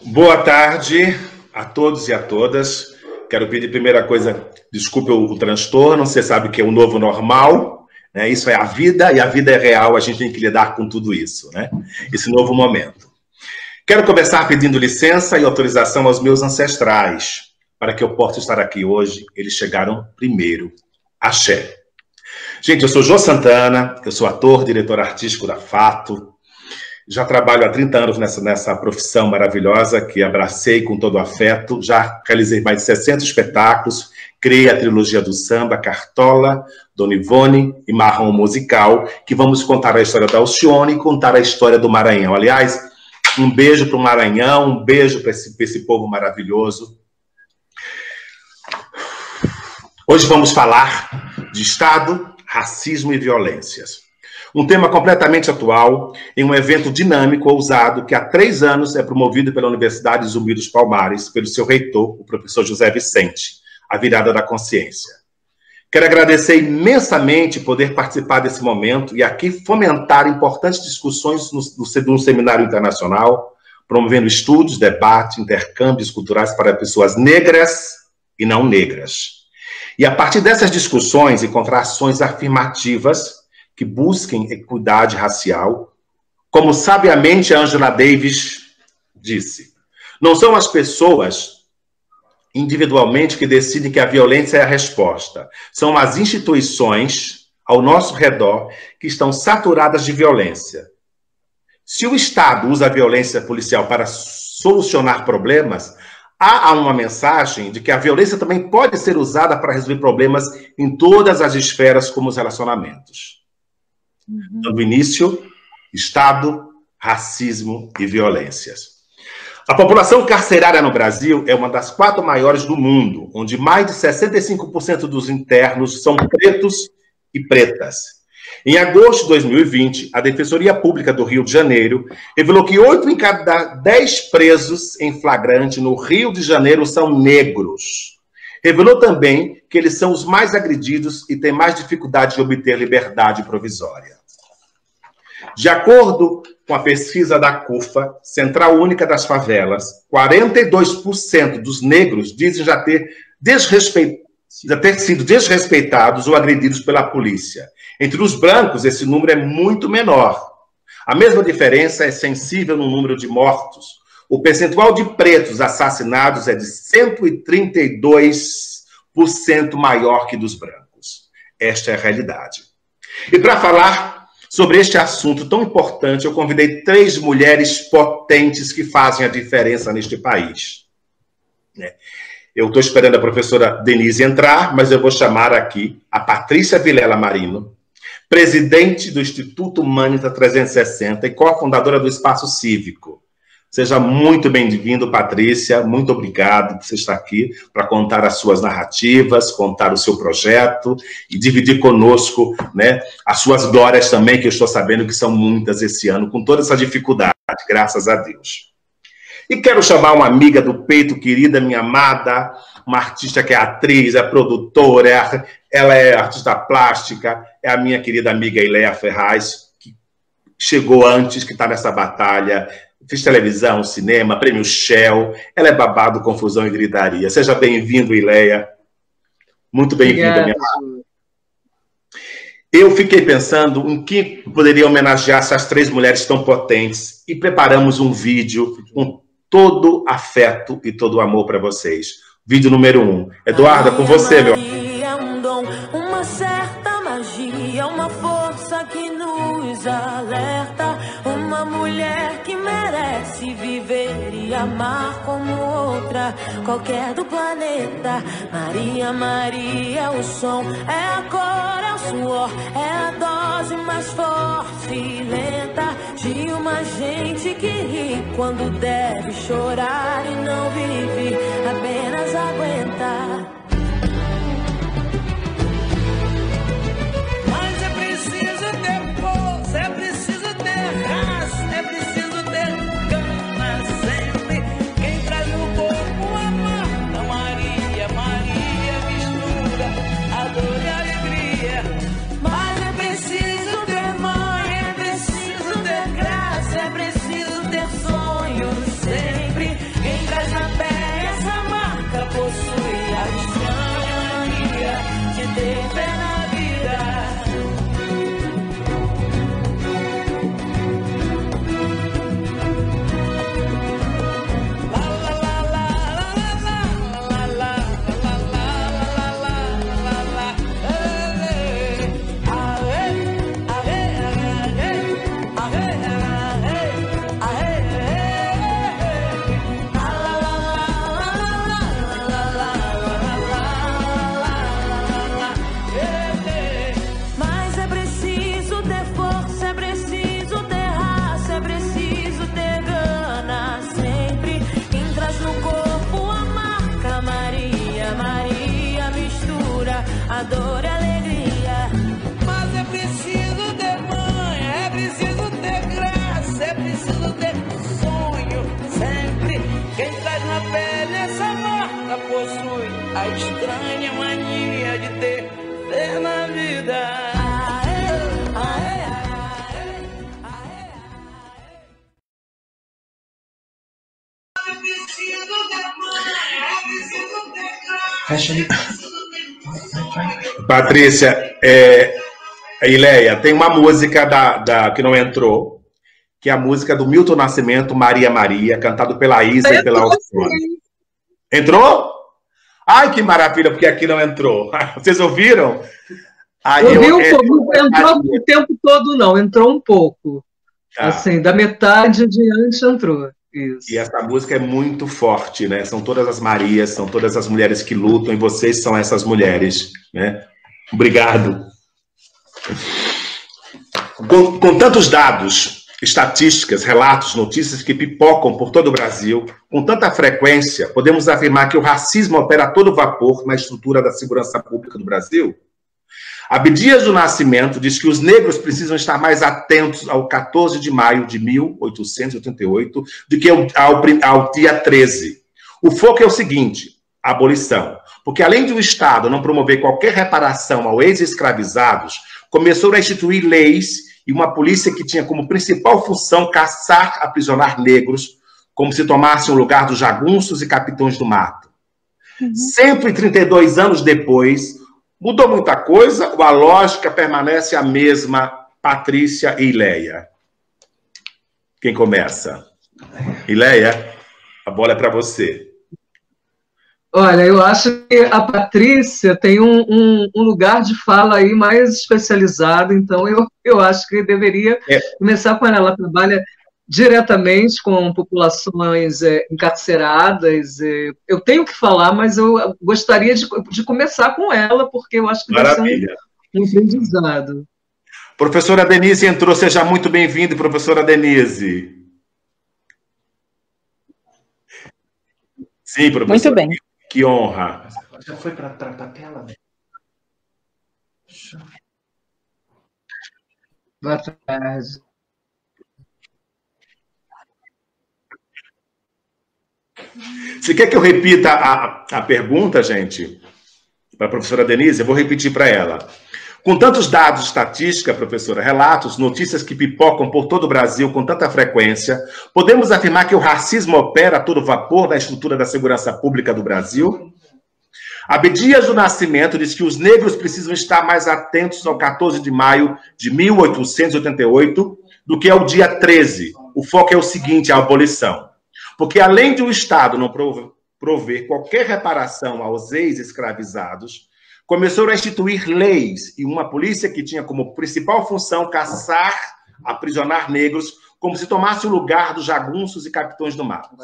Boa tarde a todos e a todas. Quero pedir, primeira coisa, desculpe o transtorno, você sabe que é o novo normal, né? Isso é a vida e a vida é real, a gente tem que lidar com tudo isso, né? Esse novo momento. Quero começar pedindo licença e autorização aos meus ancestrais, para que eu possa estar aqui hoje. Eles chegaram primeiro. Axé. Gente, eu sou Jô Santana, eu sou ator, diretor artístico da Fato. Já trabalho há 30 anos nessa profissão maravilhosa que abracei com todo o afeto. Já realizei mais de 60 espetáculos, criei a trilogia do samba, Cartola, Dona Ivone e Marrom Musical, que vamos contar a história da Alcione e contar a história do Maranhão. Aliás, um beijo para o Maranhão, um beijo para esse povo maravilhoso. Hoje vamos falar de Estado, racismo e violências. Um tema completamente atual, em um evento dinâmico, ousado, que há 3 anos é promovido pela Universidade Zumbi dos Palmares, pelo seu reitor, o professor José Vicente, a virada da consciência. Quero agradecer imensamente poder participar desse momento e aqui fomentar importantes discussões no seminário internacional, promovendo estudos, debate, intercâmbios culturais para pessoas negras e não negras. E a partir dessas discussões encontrar ações afirmativas que busquem equidade racial, como sabiamente a Angela Davis disse, não são as pessoas individualmente que decidem que a violência é a resposta, são as instituições ao nosso redor que estão saturadas de violência. Se o Estado usa a violência policial para solucionar problemas, há uma mensagem de que a violência também pode ser usada para resolver problemas em todas as esferas, como os relacionamentos. Dando início, Estado, racismo e violências. A população carcerária no Brasil é uma das 4 maiores do mundo, onde mais de 65% dos internos são pretos e pretas. Em agosto de 2020, a Defensoria Pública do Rio de Janeiro revelou que 8 em cada 10 presos em flagrante no Rio de Janeiro são negros. Revelou também que eles são os mais agredidos e têm mais dificuldade de obter liberdade provisória. De acordo com a pesquisa da CUFA, Central Única das Favelas, 42% dos negros dizem já ter sido desrespeitados ou agredidos pela polícia. Entre os brancos, esse número é muito menor. A mesma diferença é sensível no número de mortos. O percentual de pretos assassinados é de 132% maior que dos brancos. Esta é a realidade. E para falar sobre este assunto tão importante, eu convidei 3 mulheres potentes que fazem a diferença neste país. Eu estou esperando a professora Denise entrar, mas eu vou chamar aqui a Patrícia Vilela Marino, presidente do Instituto Humanitas 360 e cofundadora do Espaço Cívico. Seja muito bem-vindo, Patrícia. Muito obrigado por você estar aqui para contar as suas narrativas, contar o seu projeto e dividir conosco, né, as suas glórias também, que eu estou sabendo que são muitas esse ano, com toda essa dificuldade, graças a Deus. E quero chamar uma amiga do peito, querida, minha amada, uma artista que é atriz, é produtora, ela é artista plástica, é a minha querida amiga Ileia Ferraz, que chegou antes, que está nessa batalha. Fiz televisão, cinema, prêmio Shell. Ela é babado, confusão e gritaria. Seja bem-vindo, Ileia. Muito bem-vinda, minha amada. Eu fiquei pensando em que poderia homenagear essas 3 mulheres tão potentes e preparamos um vídeo com todo afeto e todo amor para vocês. Vídeo número 1. Eduarda, com você, meu amor. É um dom, uma certa magia, uma força que nos alerta. Uma mulher que merece viver e amar como outra qualquer do planeta. Maria, Maria, é o som, é a cor, é o suor, é a dose mais forte e lenta de uma gente que ri quando deve chorar e não vive, apenas aguenta. Mas é preciso ter força, é preciso ter raça, é preciso ter gana sempre. Quem traz no corpo a Marta, Maria, Maria mistura a dor e a alegria. Mas é preciso ter mãe, é preciso ter graça, é preciso ter sonhos sempre. dor e alegria. Mas é preciso ter manha, é preciso ter graça, é preciso ter sonho sempre. Quem traz na pele essa marca possui a estranha mania de ter fé na vida. Patrícia, Ileia, tem uma música que não entrou, que é a música do Milton Nascimento, Maria Maria, cantado pela Isa e pela Alcione. Entrou? Ai, que maravilha, porque aqui não entrou. Vocês ouviram? Eu vi um pouco, não entrou o tempo todo, não, entrou um pouco. Assim, da metade adiante entrou. Isso. E essa música é muito forte, né? São todas as Marias, são todas as mulheres que lutam, e vocês são essas mulheres, né? Obrigado. Com tantos dados, estatísticas, relatos, notícias que pipocam por todo o Brasil, com tanta frequência, podemos afirmar que o racismo opera a todo vapor na estrutura da segurança pública do Brasil? Abdias do Nascimento diz que os negros precisam estar mais atentos ao 14 de maio de 1888 do que ao dia 13. O foco é o seguinte: a abolição. Porque além de o Estado não promover qualquer reparação aos ex-escravizados, começou a instituir leis e uma polícia que tinha como principal função caçar, aprisionar negros, como se tomassem o lugar dos jagunços e capitães do mato. 132 anos depois, mudou muita coisa ou a lógica permanece a mesma, Patrícia e Ileia? Quem começa? Ileia, a bola é para você. Olha, eu acho que a Patrícia tem um lugar de fala aí mais especializado, então eu acho que deveria começar com ela. Ela trabalha diretamente com populações encarceradas. Eu tenho que falar, mas eu gostaria de começar com ela, porque eu acho que vai ser um aprendizado. Professora Denise entrou, seja muito bem-vinda, professora Denise. Sim, professora. Muito bem. Que honra. Já foi para a tela, né? Boa tarde. Você quer que eu repita a pergunta, gente? Para a professora Denise, eu vou repetir para ela. Com tantos dados, estatística, professora, relatos, notícias que pipocam por todo o Brasil com tanta frequência, podemos afirmar que o racismo opera a todo vapor na estrutura da segurança pública do Brasil? Abdias do Nascimento diz que os negros precisam estar mais atentos ao 14 de maio de 1888 do que ao dia 13. O foco é o seguinte, a abolição. Porque além de o Estado não prover qualquer reparação aos ex-escravizados, começou a instituir leis e uma polícia que tinha como principal função caçar, aprisionar negros, como se tomasse o lugar dos jagunços e capitães do mato.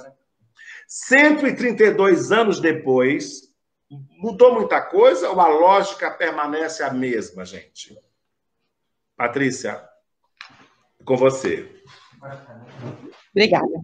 132 anos depois, mudou muita coisa ou a lógica permanece a mesma, gente? Patrícia, com você. Obrigada.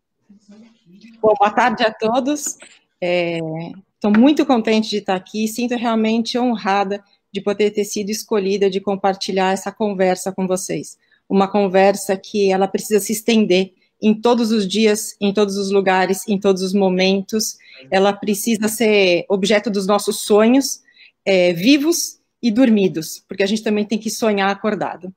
Bom, boa tarde a todos. Estou muito contente de estar aqui, sinto realmente honrada de poder ter sido escolhida de compartilhar essa conversa com vocês. Uma conversa que ela precisa se estender em todos os dias, em todos os lugares, em todos os momentos. Ela precisa ser objeto dos nossos sonhos, vivos e dormidos, porque a gente também tem que sonhar acordado.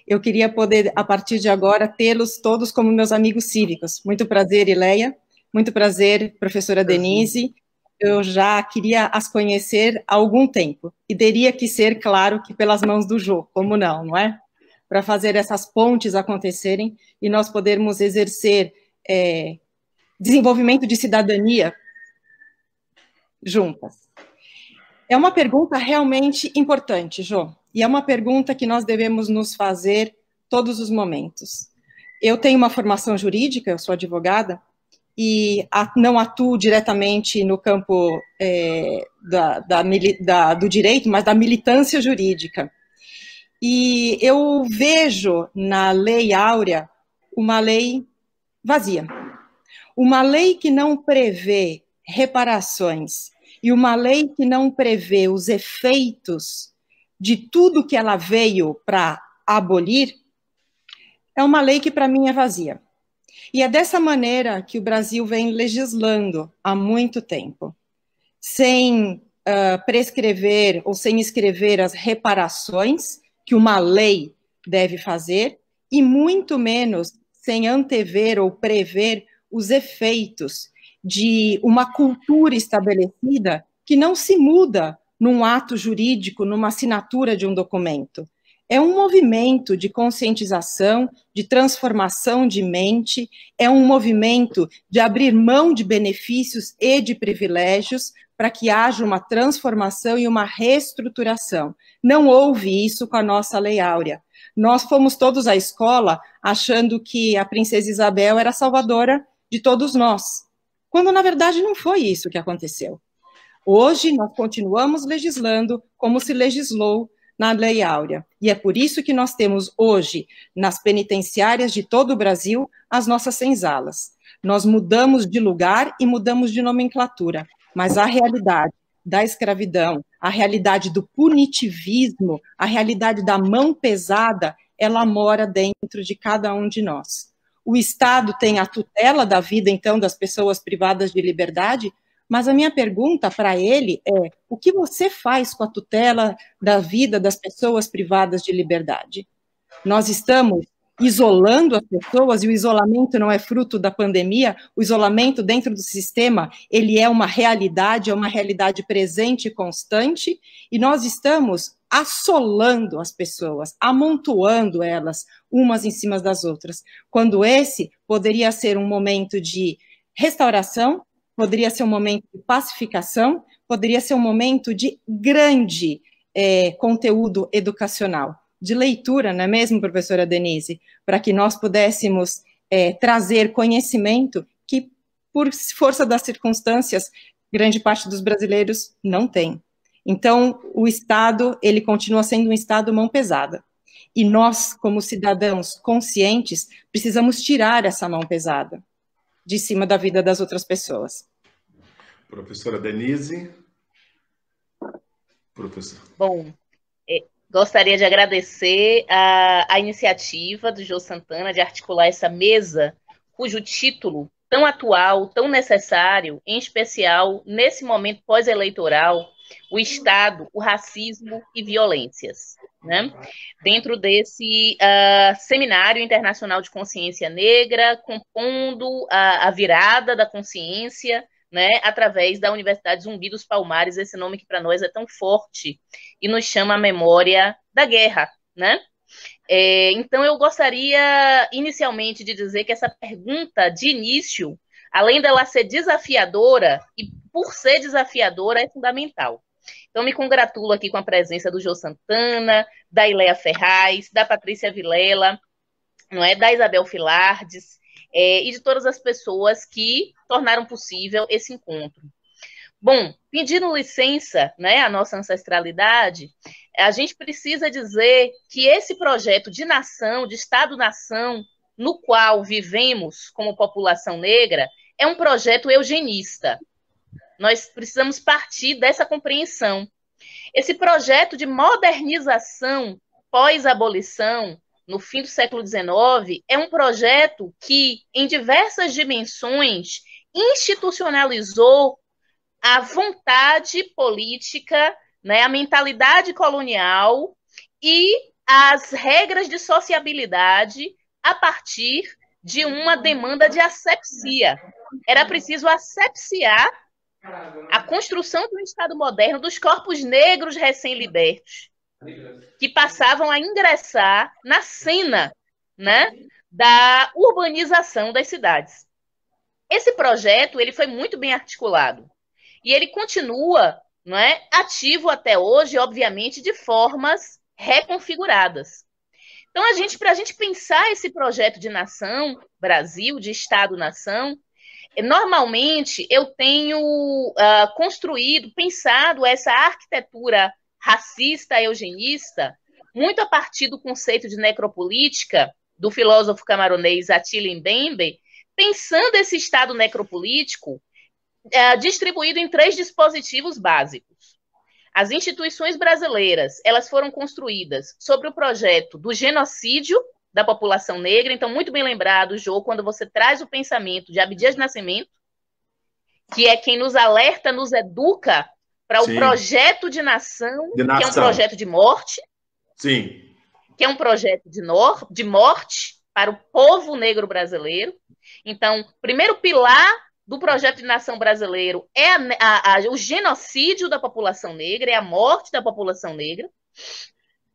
Eu queria poder, a partir de agora, tê-los todos como meus amigos cívicos. Muito prazer, Ileia. Muito prazer, professora Denise. Eu já queria as conhecer há algum tempo. E teria que ser, claro, que pelas mãos do Jô, como não, não é? Para fazer essas pontes acontecerem e nós podermos exercer desenvolvimento de cidadania juntas. É uma pergunta realmente importante, Jô, e é uma pergunta que nós devemos nos fazer todos os momentos. Eu tenho uma formação jurídica, eu sou advogada, e não atuo diretamente no campo do direito, mas da militância jurídica. E eu vejo na Lei Áurea uma lei vazia. Uma lei que não prevê reparações e uma lei que não prevê os efeitos de tudo que ela veio para abolir, é uma lei que para mim é vazia. E é dessa maneira que o Brasil vem legislando há muito tempo, sem prescrever ou sem escrever as reparações que uma lei deve fazer, e muito menos sem antever ou prever os efeitos de uma cultura estabelecida que não se muda num ato jurídico, numa assinatura de um documento. É um movimento de conscientização, de transformação de mente, é um movimento de abrir mão de benefícios e de privilégios para que haja uma transformação e uma reestruturação. Não houve isso com a nossa Lei Áurea. Nós fomos todos à escola achando que a princesa Isabel era a salvadora de todos nós, quando na verdade não foi isso que aconteceu. Hoje nós continuamos legislando como se legislou na Lei Áurea, e é por isso que nós temos hoje, nas penitenciárias de todo o Brasil, as nossas senzalas. Nós mudamos de lugar e mudamos de nomenclatura, mas a realidade da escravidão, a realidade do punitivismo, a realidade da mão pesada, ela mora dentro de cada um de nós. O Estado tem a tutela da vida, então, das pessoas privadas de liberdade, mas a minha pergunta para ele é: o que você faz com a tutela da vida das pessoas privadas de liberdade? Nós estamos isolando as pessoas, e o isolamento não é fruto da pandemia, o isolamento dentro do sistema, ele é uma realidade presente e constante, e nós estamos assolando as pessoas, amontoando elas umas em cima das outras, quando esse poderia ser um momento de restauração, poderia ser um momento de pacificação, poderia ser um momento de grande conteúdo educacional, de leitura, não é mesmo, professora Denise? Para que nós pudéssemos trazer conhecimento que, por força das circunstâncias, grande parte dos brasileiros não tem. Então, o Estado, ele continua sendo um Estado mão pesada. E nós, como cidadãos conscientes, precisamos tirar essa mão pesada de cima da vida das outras pessoas. Professora Denise. Professor. Bom, gostaria de agradecer a iniciativa do Jô Santana de articular essa mesa, cujo título tão atual, tão necessário, em especial nesse momento pós-eleitoral, o Estado, o racismo e violências, né? Dentro desse Seminário Internacional de Consciência Negra, compondo a virada da consciência, né, através da Universidade Zumbi dos Palmares, esse nome que para nós é tão forte e nos chama a memória da guerra, né? Então eu gostaria inicialmente de dizer que essa pergunta de início, além dela ser desafiadora, e por ser desafiadora é fundamental. Então me congratulo aqui com a presença do Jô Santana, da Ileia Ferraz, da Patrícia Vilela, não é, da Isabel Filardes, e de todas as pessoas que tornaram possível esse encontro. Bom, pedindo licença, né, à nossa ancestralidade, a gente precisa dizer que esse projeto de nação, de Estado-nação, no qual vivemos como população negra, é um projeto eugenista. Nós precisamos partir dessa compreensão. Esse projeto de modernização pós-abolição, no fim do século XIX, é um projeto que, em diversas dimensões, institucionalizou a vontade política, né, a mentalidade colonial e as regras de sociabilidade a partir de uma demanda de asepsia. Era preciso asepsiar a construção de um Estado moderno dos corpos negros recém-libertos, que passavam a ingressar na cena, né, da urbanização das cidades. Esse projeto ele foi muito bem articulado e ele continua, não é, ativo até hoje, obviamente, de formas reconfiguradas. Então, para a gente pensar esse projeto de nação, Brasil, de Estado-nação, normalmente eu tenho pensado essa arquitetura racista, eugenista, muito a partir do conceito de necropolítica do filósofo camaronês Attila Mbembe, pensando esse Estado necropolítico distribuído em 3 dispositivos básicos. As instituições brasileiras, elas foram construídas sobre o projeto do genocídio da população negra. Então, muito bem lembrado, Jô, quando você traz o pensamento de Abdias de Nascimento, que é quem nos alerta, nos educa para o projeto de nação, que é um projeto de morte. Sim. Que é um projeto de morte para o povo negro brasileiro. Então, o primeiro pilar do projeto de nação brasileiro é o genocídio da população negra, é a morte da população negra.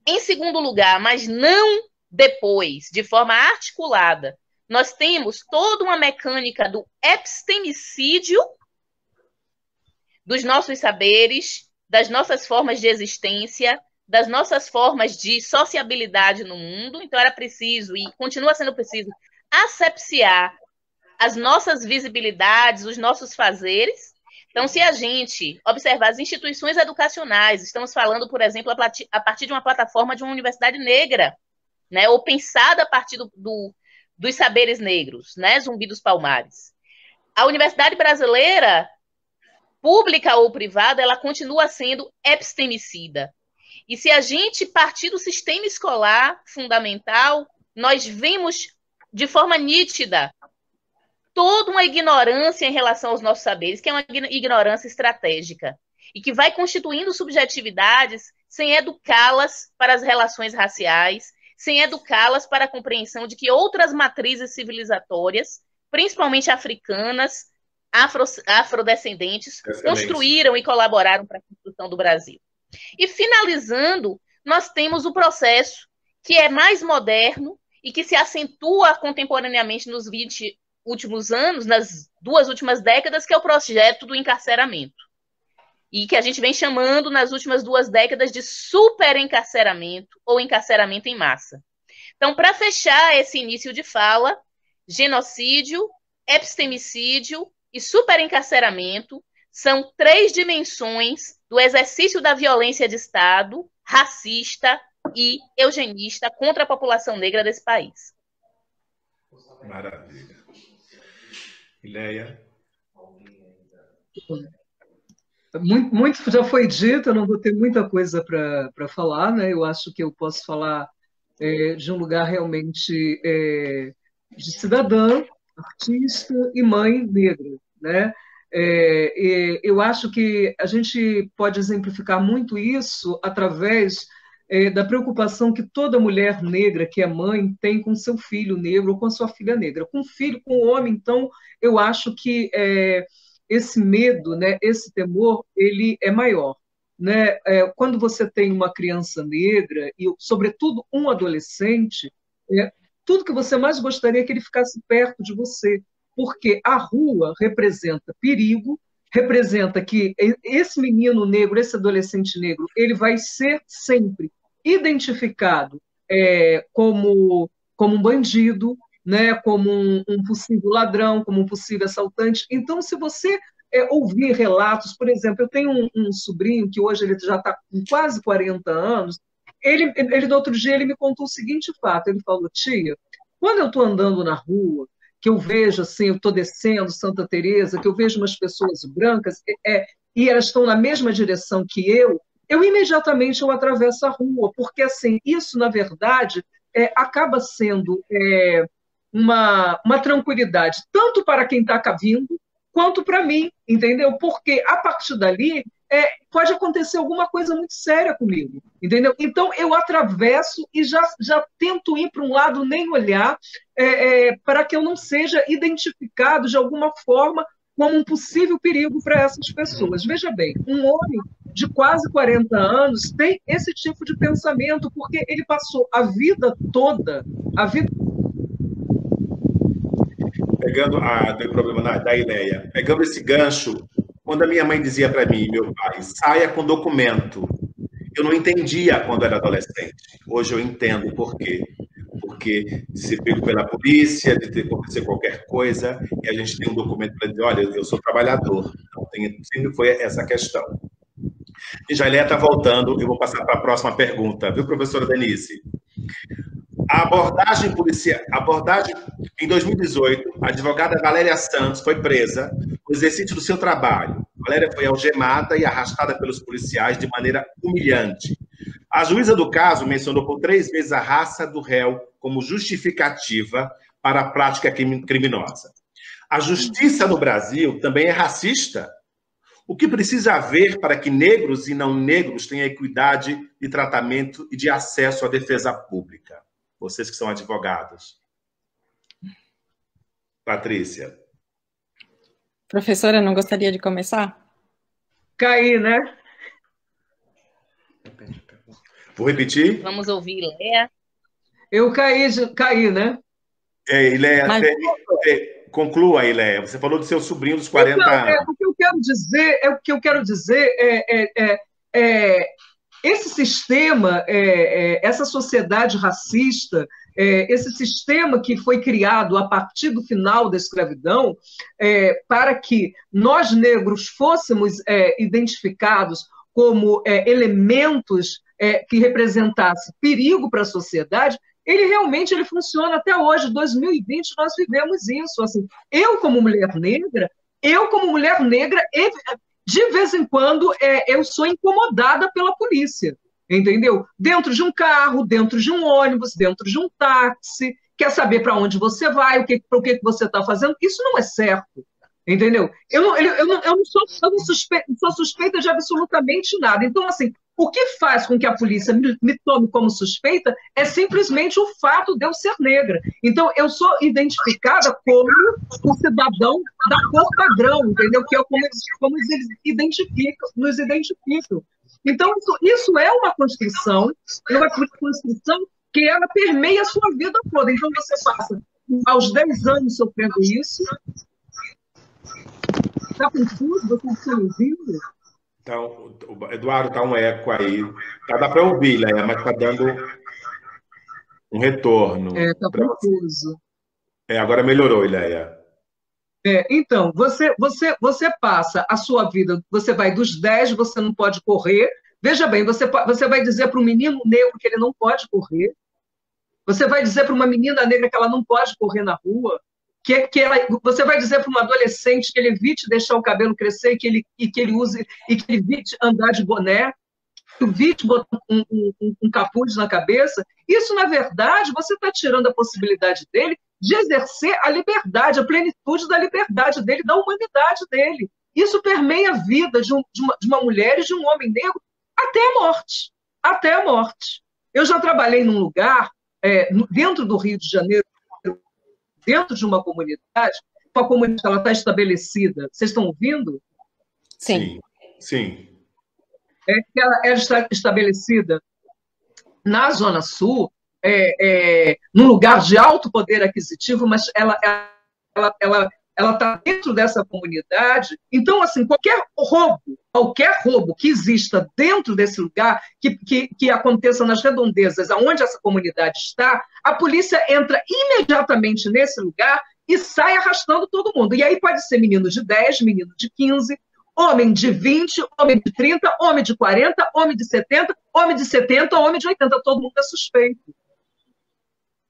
Em segundo lugar, mas não depois, de forma articulada, nós temos toda uma mecânica do epistemicídio dos nossos saberes, das nossas formas de existência, das nossas formas de sociabilidade no mundo. Então, era preciso, e continua sendo preciso, asepsiar as nossas visibilidades, os nossos fazeres. Então, se a gente observar as instituições educacionais, estamos falando, por exemplo, a partir de uma plataforma de uma universidade negra, né, ou pensada a partir dos saberes negros, né, Zumbi dos Palmares. A universidade brasileira, pública ou privada, ela continua sendo epistemicida. E se a gente partir do sistema escolar fundamental, nós vemos de forma nítida toda uma ignorância em relação aos nossos saberes, que é uma ignorância estratégica, e que vai constituindo subjetividades sem educá-las para as relações raciais, sem educá-las para a compreensão de que outras matrizes civilizatórias, principalmente africanas, afrodescendentes, construíram e colaboraram para a construção do Brasil. E finalizando, nós temos o processo que é mais moderno e que se acentua contemporaneamente nos 20 últimos anos, nas 2 últimas décadas, que é o projeto do encarceramento. E que a gente vem chamando nas últimas 2 décadas de superencarceramento ou encarceramento em massa. Então, para fechar esse início de fala, genocídio, epistemicídio e superencarceramento são 3 dimensões do exercício da violência de Estado, racista e eugenista contra a população negra desse país. Maravilha. Ileia? Muito já foi dito, eu não vou ter muita coisa para falar, né? Eu acho que eu posso falar de um lugar realmente de cidadã, artista e mãe negra, né? Eu acho que a gente pode exemplificar muito isso através da preocupação que toda mulher negra que é mãe tem com seu filho negro ou com sua filha negra. Com o filho, com o homem, então, eu acho que esse medo, né, esse temor, ele é maior. Né? Quando você tem uma criança negra, e sobretudo um adolescente, tudo que você mais gostaria é que ele ficasse perto de você, porque a rua representa perigo, representa que esse menino negro, esse adolescente negro, ele vai ser sempre identificado como um bandido, né, como um possível ladrão, como um possível assaltante. Então, se você ouvir relatos, por exemplo, eu tenho um sobrinho que hoje ele já está com quase 40 anos, ele no outro dia ele me contou o seguinte fato, ele falou: tia, quando eu estou andando na rua, que eu vejo assim, eu estou descendo Santa Teresa, que eu vejo umas pessoas brancas e elas estão na mesma direção que eu imediatamente atravesso a rua, porque assim, isso, na verdade, acaba sendo uma tranquilidade, tanto para quem está vindo, quanto para mim, entendeu? Porque a partir dali pode acontecer alguma coisa muito séria comigo, entendeu? Então eu atravesso e já tento ir para um lado, nem olhar, para que eu não seja identificado de alguma forma como um possível perigo para essas pessoas. Veja bem, um homem de quase 40 anos tem esse tipo de pensamento, porque ele passou a vida toda, Pegando tem problema da Ileia, pegando esse gancho, quando a minha mãe dizia para mim, meu pai, saia com documento, eu não entendia quando era adolescente. Hoje eu entendo por quê. Porque de ser pego pela polícia, de ter acontecer qualquer coisa, e a gente tem um documento para dizer, olha, eu sou trabalhador. Então, sempre foi essa questão. E já está voltando, eu vou passar para a próxima pergunta, viu, professora Denise? A abordagem policial, em 2018, a advogada Valéria Santos foi presa no exercício do seu trabalho, Valéria foi algemada e arrastada pelos policiais de maneira humilhante. A juíza do caso mencionou por 3 vezes a raça do réu como justificativa para a prática criminosa. A justiça no Brasil também é racista. O que precisa haver para que negros e não negros tenham equidade de tratamento e de acesso à defesa pública? Vocês que são advogados. Patrícia. Professora, não gostaria de começar? Caí, né? Vou repetir? Vamos ouvir Ileia. Eu caí, né? Ileia, Mas- conclua, Ileia. Você falou do seu sobrinho dos 40 Então, anos. o que eu quero dizer esse sistema, essa sociedade racista, esse sistema que foi criado a partir do final da escravidão, para que nós negros fôssemos identificados como elementos que representassem perigo para a sociedade, ele realmente funciona até hoje. 2020 nós vivemos isso. Assim, eu como mulher negra, de vez em quando eu sou incomodada pela polícia, entendeu? Dentro de um carro, dentro de um ônibus, dentro de um táxi, quer saber para onde você vai, para o que você está fazendo. Isso não é certo, entendeu? Eu não sou suspeita de absolutamente nada. Então, assim, o que faz com que a polícia me tome como suspeita é simplesmente o fato de eu ser negra. Então, eu sou identificada como um cidadão da cor padrão, entendeu? Que é como eles nos identificam. Então, isso é uma construção que ela permeia a sua vida toda. Então, você passa aos 10 anos sofrendo isso. Está confuso? Você está ouvindo? Então, Eduardo, está um eco aí. Dá para ouvir, Leia, mas está dando um retorno. Está confuso. Agora melhorou, Leia. Então, você passa a sua vida, você vai dos 10, você não pode correr. Veja bem, você vai dizer para um menino negro que ele não pode correr. Você vai dizer para uma menina negra que ela não pode correr na rua. Você vai dizer para um adolescente que ele evite deixar o cabelo crescer e que ele evite andar de boné, que evite botar um capuz na cabeça. Isso, na verdade, você está tirando a possibilidade dele de exercer a liberdade, a plenitude da liberdade dele, da humanidade dele. Isso permeia a vida de uma mulher e de um homem negro até a morte. Até a morte. Eu já trabalhei num lugar, dentro do Rio de Janeiro, dentro de uma comunidade, a comunidade ela está estabelecida. Vocês estão ouvindo? Sim. Sim. Ela está estabelecida na Zona Sul, num lugar de alto poder aquisitivo, mas ela está dentro dessa comunidade. Então, assim, qualquer roubo que exista dentro desse lugar, que aconteça nas redondezas aonde essa comunidade está, a polícia entra imediatamente nesse lugar e sai arrastando todo mundo. E aí pode ser menino de 10, menino de 15, homem de 20, homem de 30, homem de 40, homem de 70, homem de 70, homem de 80, todo mundo é suspeito.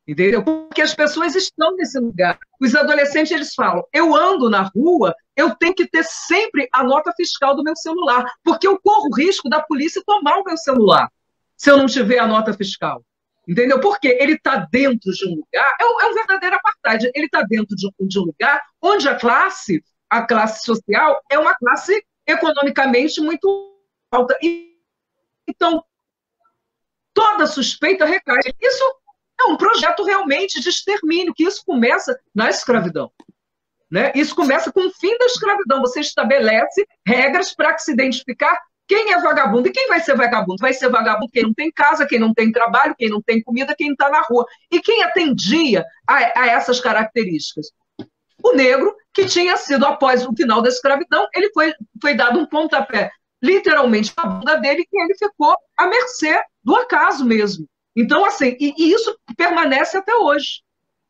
Entendeu? Porque as pessoas estão nesse lugar. Os adolescentes, eles falam, eu ando na rua, eu tenho que ter sempre a nota fiscal do meu celular, porque eu corro o risco da polícia tomar o meu celular, se eu não tiver a nota fiscal. Entendeu? Porque ele está dentro de um lugar, é um verdadeiro apartheid, ele está dentro de um lugar onde a classe social é uma classe economicamente muito alta. Então, toda suspeita recai. Isso é um projeto realmente de extermínio, que isso começa na escravidão. Né? Isso começa com o fim da escravidão. Você estabelece regras para se identificar quem é vagabundo. E quem vai ser vagabundo? Vai ser vagabundo quem não tem casa, quem não tem trabalho, quem não tem comida, quem está na rua. E quem atendia a essas características? O negro, que tinha sido, após o final da escravidão, ele foi dado um pontapé, literalmente, na bunda dele, e ele ficou à mercê do acaso mesmo. Então, assim, e isso permanece até hoje.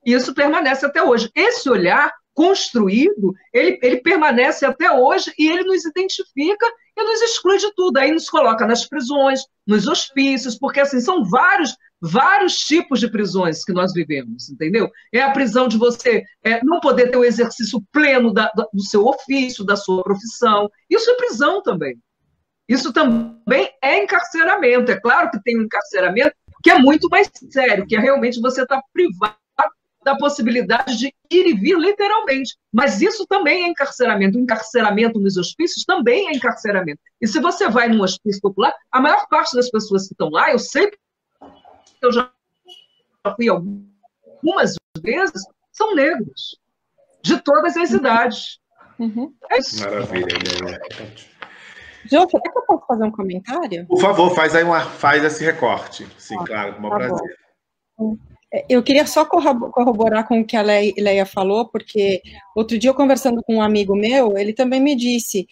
Isso permanece até hoje. Esse olhar construído, ele permanece até hoje e ele nos identifica e nos exclui de tudo. Aí nos coloca nas prisões, nos hospícios, porque assim, são vários tipos de prisões que nós vivemos, entendeu? É a prisão de você não poder ter o exercício pleno do seu ofício, da sua profissão. Isso é prisão também. Isso também é encarceramento. É claro que tem um encarceramento que é muito mais sério, que é realmente você estar privado da possibilidade de ir e vir literalmente. Mas isso também é encarceramento. O encarceramento nos hospícios também é encarceramento. E se você vai num hospício popular, a maior parte das pessoas que estão lá, eu sei que eu já fui algumas vezes, são negros, de todas as idades. Uhum. É isso. Maravilha. Jô, será que eu posso fazer um comentário? Por favor, faz esse recorte. Sim, claro, com o maior prazer. Eu queria só corroborar com o que a Leia falou, porque outro dia eu conversando com um amigo meu, ele também me disse,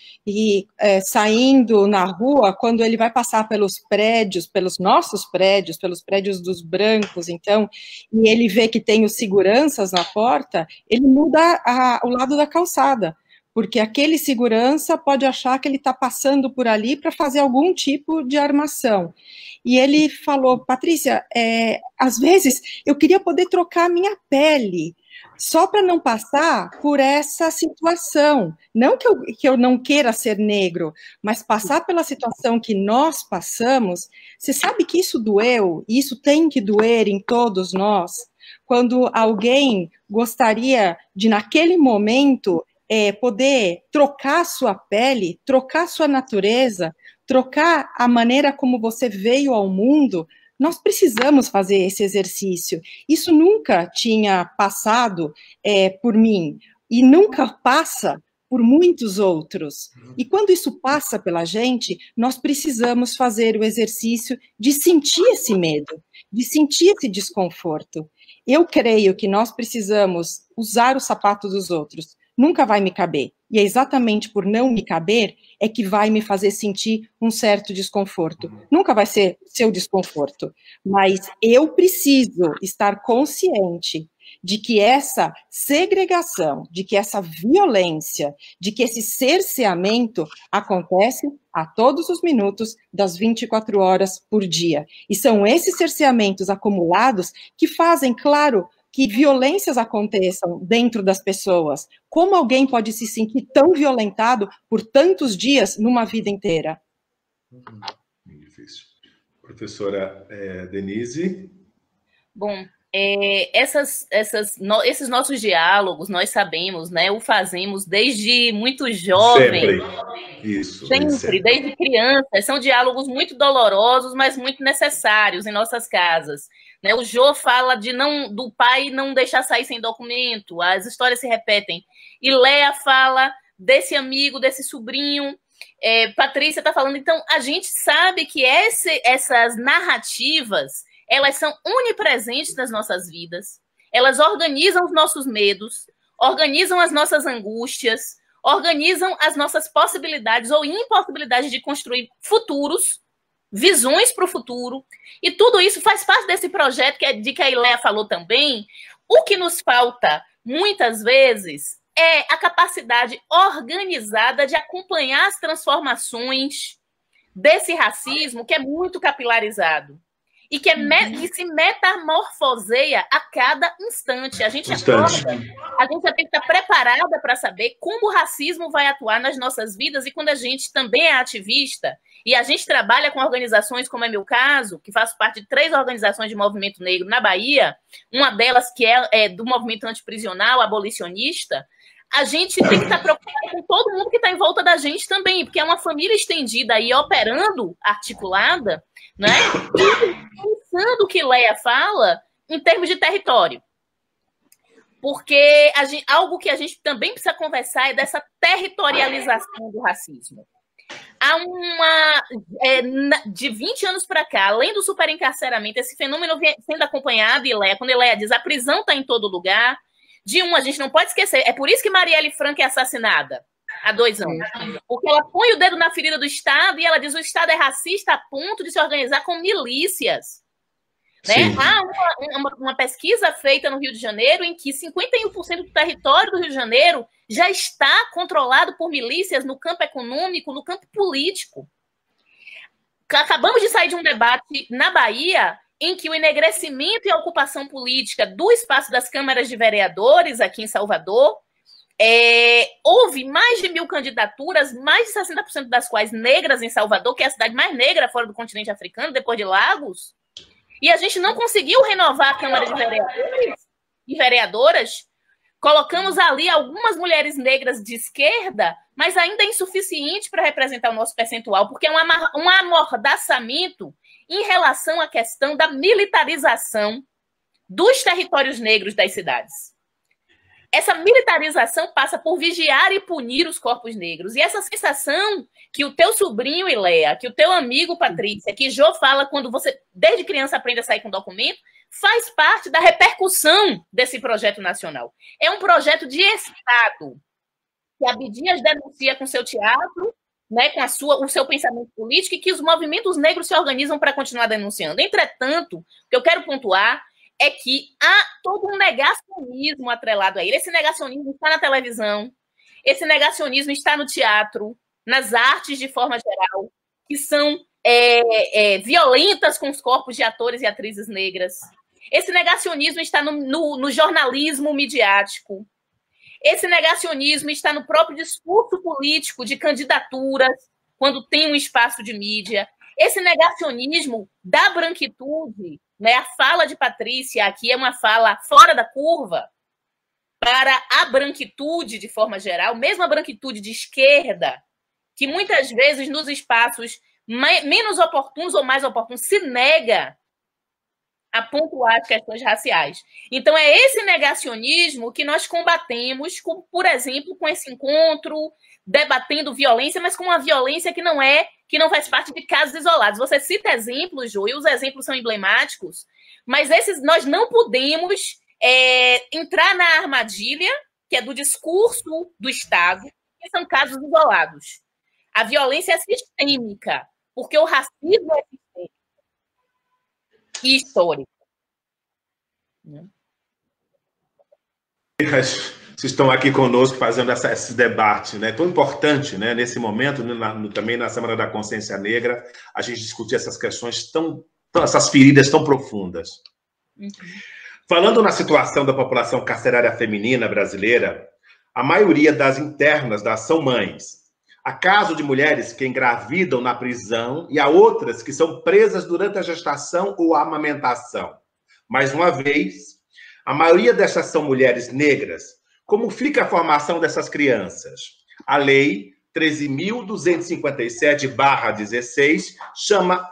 saindo na rua, quando ele vai passar pelos prédios, pelos nossos prédios, pelos prédios dos brancos, então, e ele vê que tem os seguranças na porta, ele muda o lado da calçada, porque aquele segurança pode achar que ele está passando por ali para fazer algum tipo de armação. E ele falou, Patrícia, às vezes eu queria poder trocar a minha pele, só para não passar por essa situação. Não que eu não queira ser negro, mas passar pela situação que nós passamos, você sabe que isso doeu, e isso tem que doer em todos nós. Quando alguém gostaria de, naquele momento, poder trocar sua pele, trocar sua natureza, trocar a maneira como você veio ao mundo, nós precisamos fazer esse exercício. Isso nunca tinha passado por mim, e nunca passa por muitos outros. E quando isso passa pela gente, nós precisamos fazer o exercício de sentir esse medo, de sentir esse desconforto. Eu creio que nós precisamos usar o sapato dos outros. Nunca vai me caber. E é exatamente por não me caber é que vai me fazer sentir um certo desconforto. Nunca vai ser seu desconforto, mas eu preciso estar consciente de que essa segregação, de que essa violência, de que esse cerceamento acontece a todos os minutos das 24 horas por dia. E são esses cerceamentos acumulados que fazem, claro, que violências aconteçam dentro das pessoas. Como alguém pode se sentir tão violentado por tantos dias numa vida inteira? Muito difícil. Professora Denise? Bom, esses nossos diálogos, nós sabemos, né, o fazemos desde muito jovem. Sempre. Isso. Sempre, desde criança. São diálogos muito dolorosos, mas muito necessários em nossas casas. Né? O Jô fala do pai não deixar sair sem documento, as histórias se repetem. E Leia fala desse amigo, desse sobrinho. Patrícia está falando, então, a gente sabe que essas narrativas, elas são onipresentes nas nossas vidas, elas organizam os nossos medos, organizam as nossas angústias, organizam as nossas possibilidades ou impossibilidades de construir futuros, visões para o futuro, e tudo isso faz parte desse projeto de que a Ileia falou também. O que nos falta, muitas vezes, é a capacidade organizada de acompanhar as transformações desse racismo que é muito capilarizado e que se metamorfoseia a cada instante. A gente acorda, a gente já tem que estar preparada para saber como o racismo vai atuar nas nossas vidas, e quando a gente também é ativista, e a gente trabalha com organizações, como é meu caso, que faço parte de 3 organizações de movimento negro na Bahia, uma delas que é do movimento antiprisional, abolicionista, a gente tem que estar preocupado com todo mundo que está em volta da gente também, porque é uma família estendida aí, operando, articulada, né? E pensando o que Leia fala em termos de território. Porque algo que a gente também precisa conversar é dessa territorialização do racismo. Há de 20 anos para cá, além do superencarceramento, esse fenômeno vem sendo acompanhado, quando Ileia diz a prisão está em todo lugar. A gente não pode esquecer, é por isso que Marielle Franco é assassinada há 2 anos. Porque ela põe o dedo na ferida do Estado e ela diz que o Estado é racista a ponto de se organizar com milícias. Né? Há uma pesquisa feita no Rio de Janeiro em que 51% do território do Rio de Janeiro já está controlado por milícias no campo econômico, no campo político. Acabamos de sair de um debate na Bahia em que o enegrecimento e a ocupação política do espaço das câmaras de vereadores aqui em Salvador, houve mais de 1.000 candidaturas, mais de 60% das quais negras em Salvador, que é a cidade mais negra fora do continente africano, depois de Lagos. E a gente não conseguiu renovar a Câmara de Vereadores e Vereadoras. Colocamos ali algumas mulheres negras de esquerda, mas ainda é insuficiente para representar o nosso percentual, porque é um amordaçamento em relação à questão da militarização dos territórios negros das cidades. Essa militarização passa por vigiar e punir os corpos negros. E essa sensação que o teu sobrinho, Iléa, que o teu amigo, Patrícia, que Jô fala quando você, desde criança, aprende a sair com documento, faz parte da repercussão desse projeto nacional. É um projeto de Estado que Abdias denuncia com seu teatro, né, com o seu pensamento político, e que os movimentos negros se organizam para continuar denunciando. Entretanto, o que eu quero pontuar é que há todo um negacionismo atrelado a ele. Esse negacionismo está na televisão, esse negacionismo está no teatro, nas artes de forma geral, que são violentas com os corpos de atores e atrizes negras. Esse negacionismo está no jornalismo midiático. Esse negacionismo está no próprio discurso político de candidaturas, quando tem um espaço de mídia. Esse negacionismo da branquitude, né? A fala de Patrícia aqui é uma fala fora da curva para a branquitude de forma geral, mesmo a branquitude de esquerda, que muitas vezes nos espaços menos oportunos ou mais oportunos se nega a pontuar as questões raciais. Então, é esse negacionismo que nós combatemos, por exemplo, com esse encontro, debatendo violência, mas com uma violência que não faz parte de casos isolados. Você cita exemplos, Jô, e os exemplos são emblemáticos, mas nós não podemos entrar na armadilha, que é do discurso do Estado, que são casos isolados. A violência é sistêmica, porque o racismo é sistêmico e histórico. Vocês estão aqui conosco fazendo esse debate, né, tão importante, né, nesse momento, também na Semana da Consciência Negra, a gente discutir essas questões essas feridas tão profundas. Uhum. Falando na situação da população carcerária feminina brasileira, a maioria das internas são mães. Há casos de mulheres que engravidam na prisão e há outras que são presas durante a gestação ou a amamentação. Mais uma vez, a maioria dessas são mulheres negras. Como fica a formação dessas crianças? A Lei 13.257/16,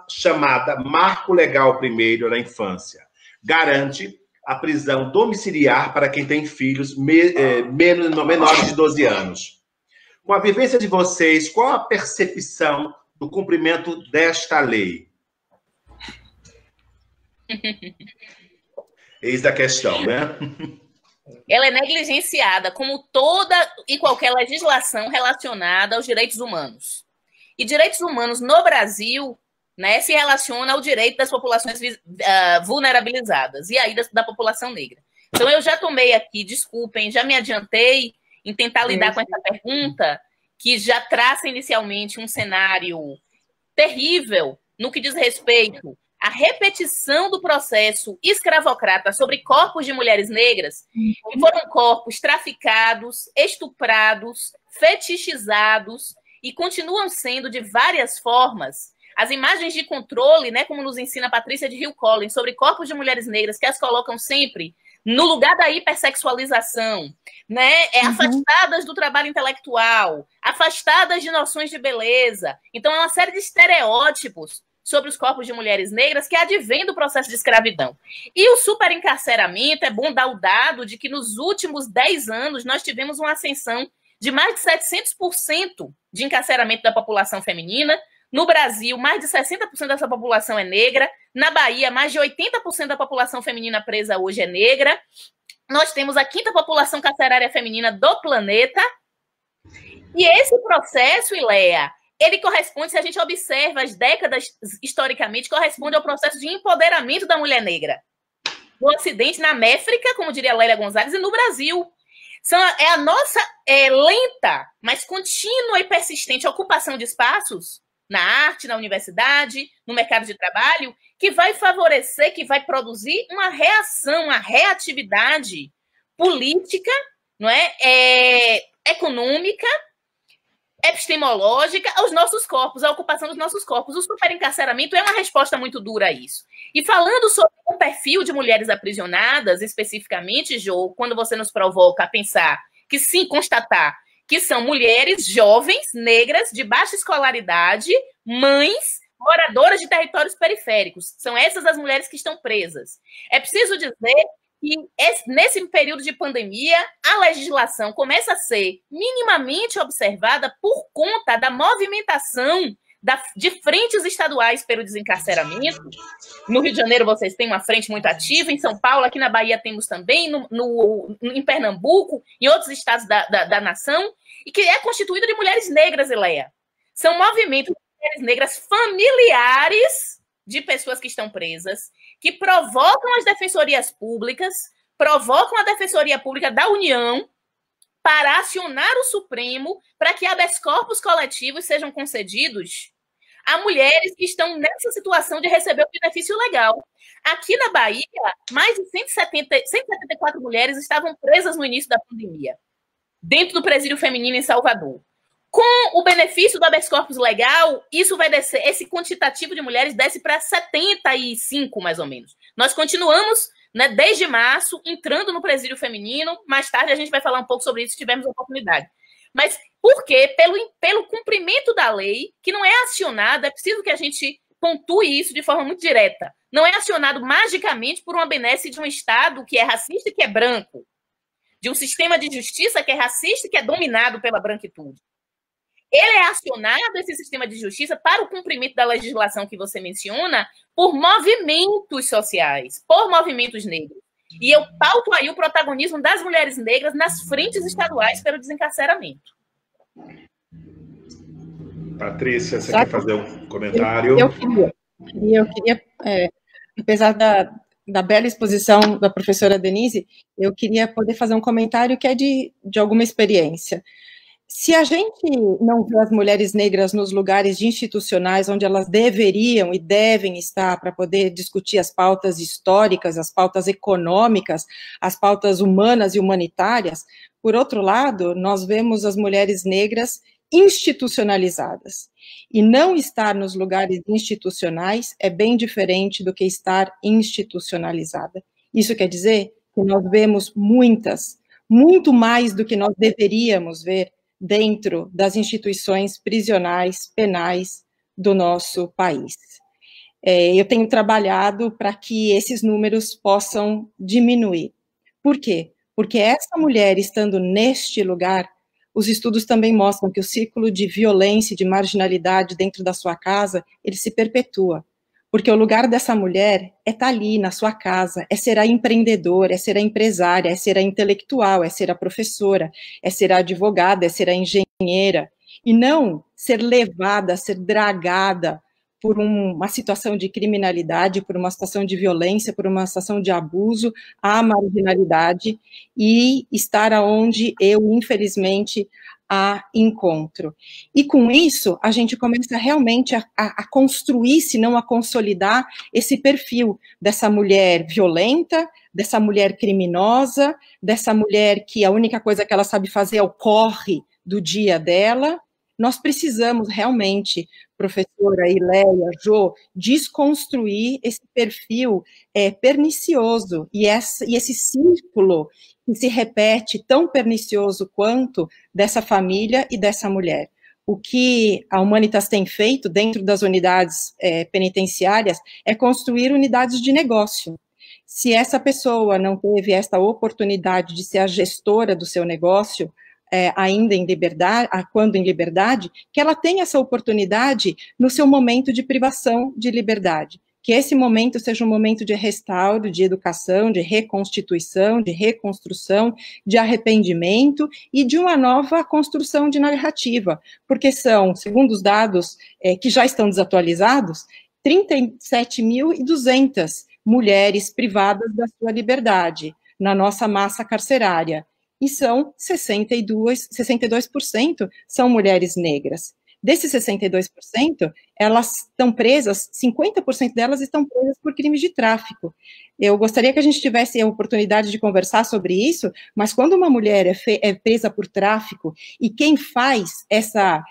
chamada Marco Legal I da Infância, garante a prisão domiciliar para quem tem filhos menores de 12 anos. Com a vivência de vocês, qual a percepção do cumprimento desta lei? Eis a questão, né? Ela é negligenciada, como toda e qualquer legislação relacionada aos direitos humanos. E direitos humanos no Brasil, né, se relaciona ao direito das populações vulnerabilizadas, e aí da população negra. Então, eu já tomei aqui, desculpem, já me adiantei em tentar lidar com essa pergunta, que já traça inicialmente um cenário terrível no que diz respeito à repetição do processo escravocrata sobre corpos de mulheres negras, que foram corpos traficados, estuprados, fetichizados e continuam sendo de várias formas. As imagens de controle, né, como nos ensina a Patrícia de Hill Collins, sobre corpos de mulheres negras, que as colocam sempre no lugar da hipersexualização, né? Afastadas do trabalho intelectual, afastadas de noções de beleza. Então, é uma série de estereótipos sobre os corpos de mulheres negras que advém do processo de escravidão. E o superencarceramento, é bom dar o dado de que nos últimos 10 anos nós tivemos uma ascensão de mais de 700% de encarceramento da população feminina. No Brasil, mais de 60% dessa população é negra. Na Bahia, mais de 80% da população feminina presa hoje é negra. Nós temos a 5ª população carcerária feminina do planeta. E esse processo, Iléa, ele corresponde, se a gente observa as décadas historicamente, corresponde ao processo de empoderamento da mulher negra. No Ocidente, na América, como diria Lélia Gonzalez, e no Brasil. É a nossa lenta, mas contínua e persistente ocupação de espaços na arte, na universidade, no mercado de trabalho, que vai favorecer, que vai produzir uma reação, uma reatividade política, não é? Econômica, epistemológica aos nossos corpos, à ocupação dos nossos corpos. O superencarceramento é uma resposta muito dura a isso. E falando sobre o perfil de mulheres aprisionadas, especificamente, Jo, quando você nos provoca a pensar que sim, constatar que são mulheres jovens, negras, de baixa escolaridade, mães, moradoras de territórios periféricos. São essas as mulheres que estão presas. É preciso dizer que nesse período de pandemia, a legislação começa a ser minimamente observada por conta da movimentação de frentes estaduais pelo desencarceramento. No Rio de Janeiro, vocês têm uma frente muito ativa, em São Paulo, aqui na Bahia temos também, em Pernambuco, em outros estados da nação, e que é constituído de mulheres negras, Eleia. São movimentos de mulheres negras familiares de pessoas que estão presas, que provocam as defensorias públicas, provocam a Defensoria Pública da União para acionar o Supremo para que habeas corpus coletivos sejam concedidos a mulheres que estão nessa situação de receber o benefício legal. Aqui na Bahia, mais de 174 mulheres estavam presas no início da pandemia, dentro do presídio feminino em Salvador. Com o benefício do habeas corpus legal, isso vai descer, esse quantitativo de mulheres desce para 75, mais ou menos. Nós continuamos, né, desde março, entrando no presídio feminino. Mais tarde a gente vai falar um pouco sobre isso, se tivermos oportunidade. Mas por quê? Pelo cumprimento da lei, que não é acionado, é preciso que a gente pontue isso de forma muito direta. Não é acionado magicamente por uma benesse de um Estado que é racista e que é branco, de um sistema de justiça que é racista e que é dominado pela branquitude. Ele é acionado, esse sistema de justiça, para o cumprimento da legislação que você menciona, por movimentos sociais, por movimentos negros. E eu pauto aí o protagonismo das mulheres negras nas frentes estaduais pelo desencarceramento. Patrícia, você quer fazer um comentário? Eu queria apesar da bela exposição da professora Denise, eu queria poder fazer um comentário que é de alguma experiência. Se a gente não vê as mulheres negras nos lugares institucionais onde elas deveriam e devem estar para poder discutir as pautas históricas, as pautas econômicas, as pautas humanas e humanitárias, por outro lado, nós vemos as mulheres negras institucionalizadas. E não estar nos lugares institucionais é bem diferente do que estar institucionalizada. Isso quer dizer que nós vemos muito mais do que nós deveríamos ver dentro das instituições prisionais, penais do nosso país. Eu tenho trabalhado para que esses números possam diminuir. Por quê? Porque essa mulher estando neste lugar, os estudos também mostram que o ciclo de violência e de marginalidade dentro da sua casa, ele se perpetua. Porque o lugar dessa mulher é estar ali na sua casa, é ser a empreendedora, é ser a empresária, é ser a intelectual, é ser a professora, é ser a advogada, é ser a engenheira, e não ser levada, ser dragada por uma situação de criminalidade, por uma situação de violência, por uma situação de abuso, à marginalidade, e estar aonde eu, infelizmente, a encontro. E com isso, a gente começa realmente a construir, se não a consolidar, esse perfil dessa mulher violenta, dessa mulher criminosa, dessa mulher que a única coisa que ela sabe fazer é o corre do dia dela. Nós precisamos realmente, professora Ileia, Jo, desconstruir esse perfil pernicioso e esse círculo que se repete tão pernicioso quanto dessa família e dessa mulher. O que a Humanitas tem feito dentro das unidades penitenciárias é construir unidades de negócio. Se essa pessoa não teve esta oportunidade de ser a gestora do seu negócio, ainda em liberdade, quando em liberdade, que ela tenha essa oportunidade no seu momento de privação de liberdade, que esse momento seja um momento de restauro, de educação, de reconstituição, de reconstrução, de arrependimento e de uma nova construção de narrativa, porque são, segundo os dados que já estão desatualizados, 37.200 mulheres privadas da sua liberdade na nossa massa carcerária, e são 62% são mulheres negras. Desses 62%, elas estão presas, 50% delas estão presas por crimes de tráfico. Eu gostaria que a gente tivesse a oportunidade de conversar sobre isso, mas quando uma mulher é presa por tráfico, e quem faz essa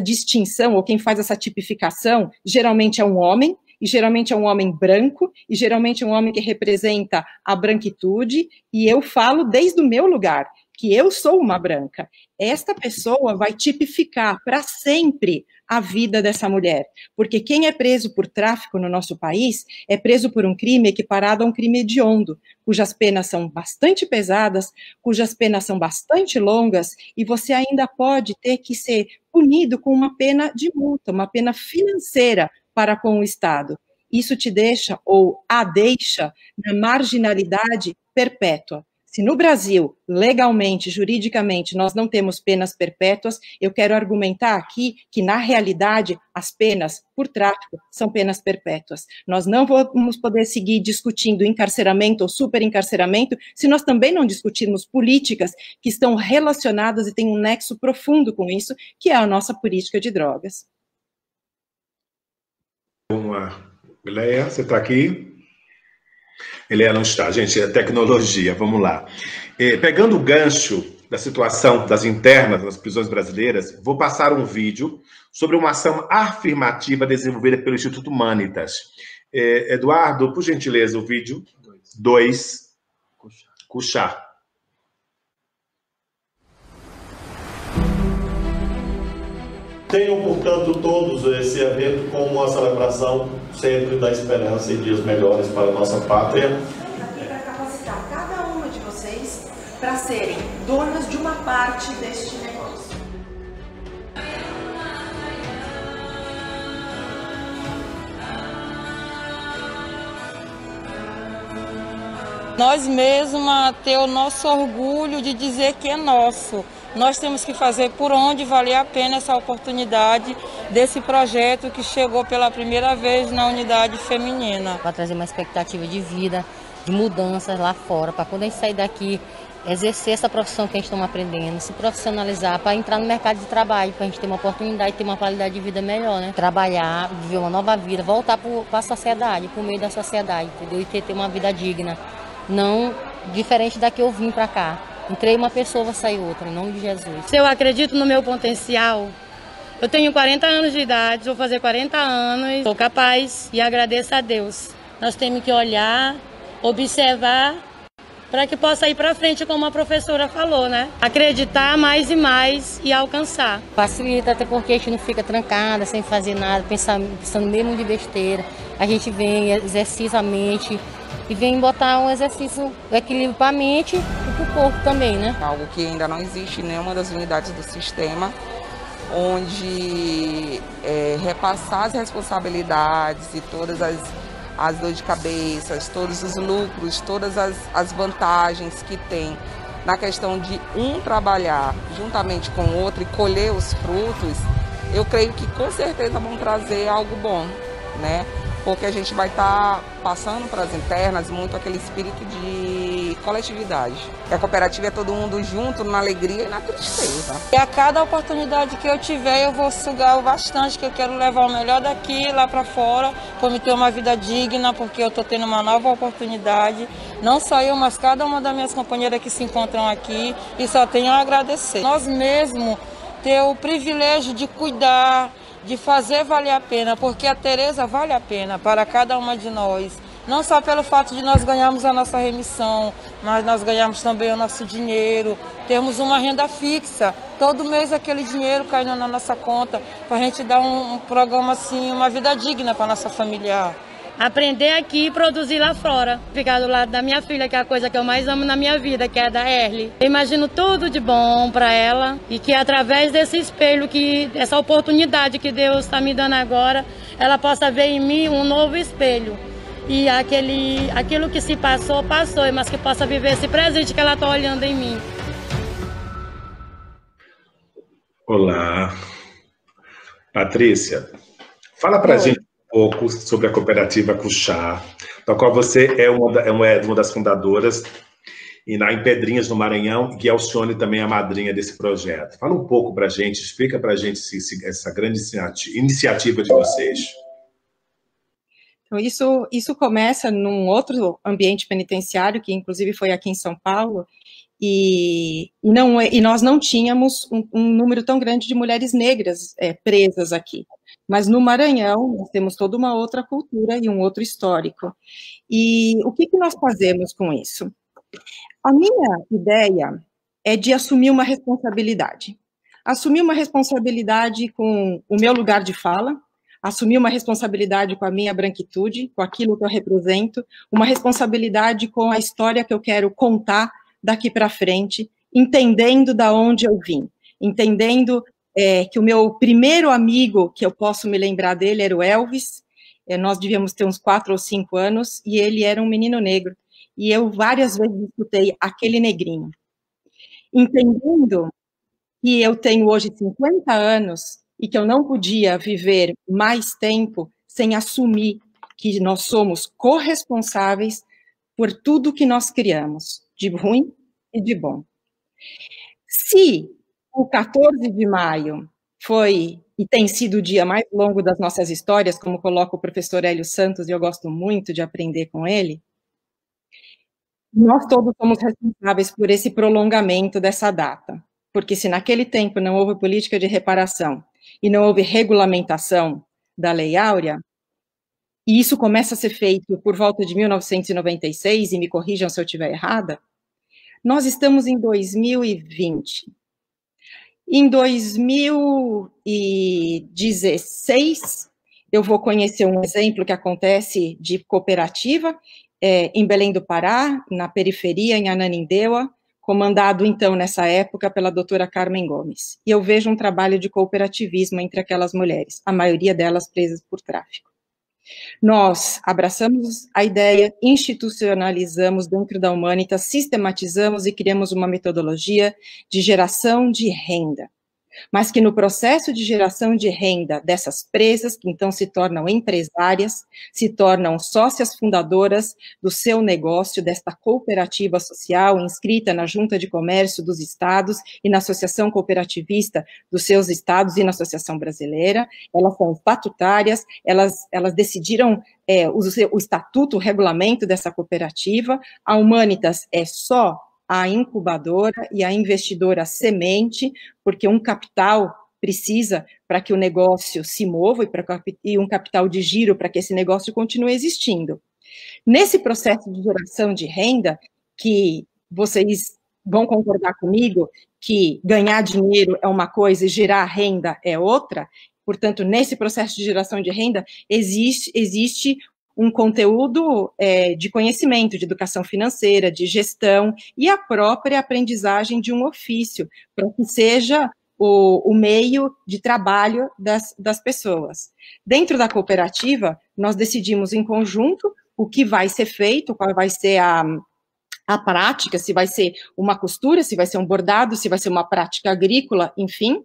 distinção, ou quem faz essa tipificação, geralmente é um homem, e geralmente é um homem branco, e geralmente é um homem que representa a branquitude, e eu falo desde o meu lugar, que eu sou uma branca. Esta pessoa vai tipificar para sempre a vida dessa mulher, porque quem é preso por tráfico no nosso país é preso por um crime equiparado a um crime hediondo, cujas penas são bastante pesadas, cujas penas são bastante longas, e você ainda pode ter que ser punido com uma pena de multa, uma pena financeira para com o Estado. Isso te deixa, ou a deixa, na marginalidade perpétua. Se no Brasil, legalmente, juridicamente, nós não temos penas perpétuas, eu quero argumentar aqui que, na realidade, as penas por tráfico são penas perpétuas. Nós não vamos poder seguir discutindo encarceramento ou superencarceramento se nós também não discutirmos políticas que estão relacionadas e têm um nexo profundo com isso, que é a nossa política de drogas. Leia, você está aqui? Ele não está, gente, é tecnologia, vamos lá. Pegando o gancho da situação das internas das prisões brasileiras, vou passar um vídeo sobre uma ação afirmativa desenvolvida pelo Instituto Humanitas. Eduardo, por gentileza, o vídeo 2, Cuxá. Tenham, portanto, todos esse evento como uma celebração sempre da esperança e dias melhores para a nossa pátria. Aqui para capacitar cada uma de vocês para serem donas de uma parte deste negócio. Nós mesmas ter o nosso orgulho de dizer que é nosso. Nós temos que fazer por onde valer a pena essa oportunidade desse projeto que chegou pela primeira vez na unidade feminina. Para trazer uma expectativa de vida, de mudanças lá fora, para quando a gente sair daqui, exercer essa profissão que a gente está aprendendo, se profissionalizar, para entrar no mercado de trabalho, para a gente ter uma oportunidade de ter uma qualidade de vida melhor, né? Trabalhar, viver uma nova vida, voltar para a sociedade, para o meio da sociedade, entendeu? E ter uma vida digna, não diferente da que eu vim para cá. Entrei uma pessoa, vai sair outra, em nome de Jesus. Se eu acredito no meu potencial, eu tenho 40 anos de idade, vou fazer 40 anos, sou capaz e agradeço a Deus. Nós temos que olhar, observar, para que possa ir para frente, como a professora falou, né? Acreditar mais e mais e alcançar. Facilita, até porque a gente não fica trancada, sem fazer nada, pensando mesmo de besteira. A gente vem, exercita a mente, e vem botar um exercício de equilíbrio para a mente e para o corpo também, né? Algo que ainda não existe em nenhuma das unidades do sistema, onde repassar as responsabilidades e todas as dores de cabeça, todos os lucros, todas as vantagens que tem na questão de um trabalhar juntamente com o outro e colher os frutos, eu creio que com certeza vão trazer algo bom, né? Porque a gente vai estar passando para as internas muito aquele espírito de coletividade. A cooperativa é todo mundo junto, na alegria e na tristeza. E a cada oportunidade que eu tiver, eu vou sugar o bastante, que eu quero levar o melhor daqui, lá para fora, para me ter uma vida digna, porque eu estou tendo uma nova oportunidade. Não só eu, mas cada uma das minhas companheiras que se encontram aqui, e só tenho a agradecer. Nós mesmos ter o privilégio de cuidar, de fazer valer a pena, porque a Tereza vale a pena para cada uma de nós. Não só pelo fato de nós ganharmos a nossa remissão, mas nós ganhamos também o nosso dinheiro, temos uma renda fixa, todo mês aquele dinheiro caindo na nossa conta, para a gente dar um programa assim, uma vida digna para a nossa familiar. aprender aqui e produzir lá fora. Ficar do lado da minha filha, que é a coisa que eu mais amo na minha vida, que é a da Erly. Eu imagino tudo de bom para ela e que através desse espelho, essa oportunidade que Deus está me dando agora, ela possa ver em mim um novo espelho. E aquilo que se passou, passou, mas que possa viver esse presente que ela está olhando em mim. Olá. Patrícia, fala para a gente um pouco sobre a cooperativa Cuxá, da qual você é uma das fundadoras, em Pedrinhas, no Maranhão, e que Alcione também é a madrinha desse projeto. Fala um pouco para a gente, explica para a gente essa grande iniciativa de vocês. Então, isso começa num outro ambiente penitenciário, que inclusive foi aqui em São Paulo, e nós não tínhamos um número tão grande de mulheres negras presas aqui. Mas no Maranhão, nós temos toda uma outra cultura e um outro histórico. E o que nós fazemos com isso? A minha ideia é de assumir uma responsabilidade. Assumir uma responsabilidade com o meu lugar de fala, assumir uma responsabilidade com a minha branquitude, com aquilo que eu represento, uma responsabilidade com a história que eu quero contar daqui para frente, entendendo da onde eu vim, entendendo que o meu primeiro amigo, que eu posso me lembrar dele, era o Elvis. Nós devíamos ter uns 4 ou 5 anos, e ele era um menino negro, e eu várias vezes escutei aquele negrinho. Entendendo que eu tenho hoje 50 anos, e que eu não podia viver mais tempo sem assumir que nós somos corresponsáveis por tudo que nós criamos, de ruim e de bom. Se o 14 de maio foi e tem sido o dia mais longo das nossas histórias, como coloca o professor Hélio Santos, e eu gosto muito de aprender com ele, nós todos somos responsáveis por esse prolongamento dessa data, porque se naquele tempo não houve política de reparação e não houve regulamentação da Lei Áurea, e isso começa a ser feito por volta de 1996, e me corrijam se eu estiver errada, nós estamos em 2020. Em 2016, eu vou conhecer um exemplo que acontece de cooperativa em Belém do Pará, na periferia, em Ananindeua, comandado, então, nessa época, pela doutora Carmen Gomes. E eu vejo um trabalho de cooperativismo entre aquelas mulheres, a maioria delas presas por tráfico. Nós abraçamos a ideia, institucionalizamos dentro da Humanitas, sistematizamos e criamos uma metodologia de geração de renda. Mas que no processo de geração de renda dessas presas, que então se tornam empresárias, se tornam sócias fundadoras do seu negócio, desta cooperativa social inscrita na Junta de Comércio dos Estados e na Associação Cooperativista dos seus estados e na Associação Brasileira, elas são estatutárias, elas decidiram o estatuto, o regulamento dessa cooperativa. A Humanitas é só a incubadora e a investidora semente, porque um capital precisa para que o negócio se mova e um capital de giro para que esse negócio continue existindo. Nesse processo de geração de renda, que vocês vão concordar comigo que ganhar dinheiro é uma coisa e gerar renda é outra, portanto, nesse processo de geração de renda existe um conteúdo de conhecimento, de educação financeira, de gestão, e a própria aprendizagem de um ofício, para que seja o meio de trabalho das pessoas. Dentro da cooperativa, nós decidimos em conjunto o que vai ser feito, qual vai ser a prática, se vai ser uma costura, se vai ser um bordado, se vai ser uma prática agrícola, enfim.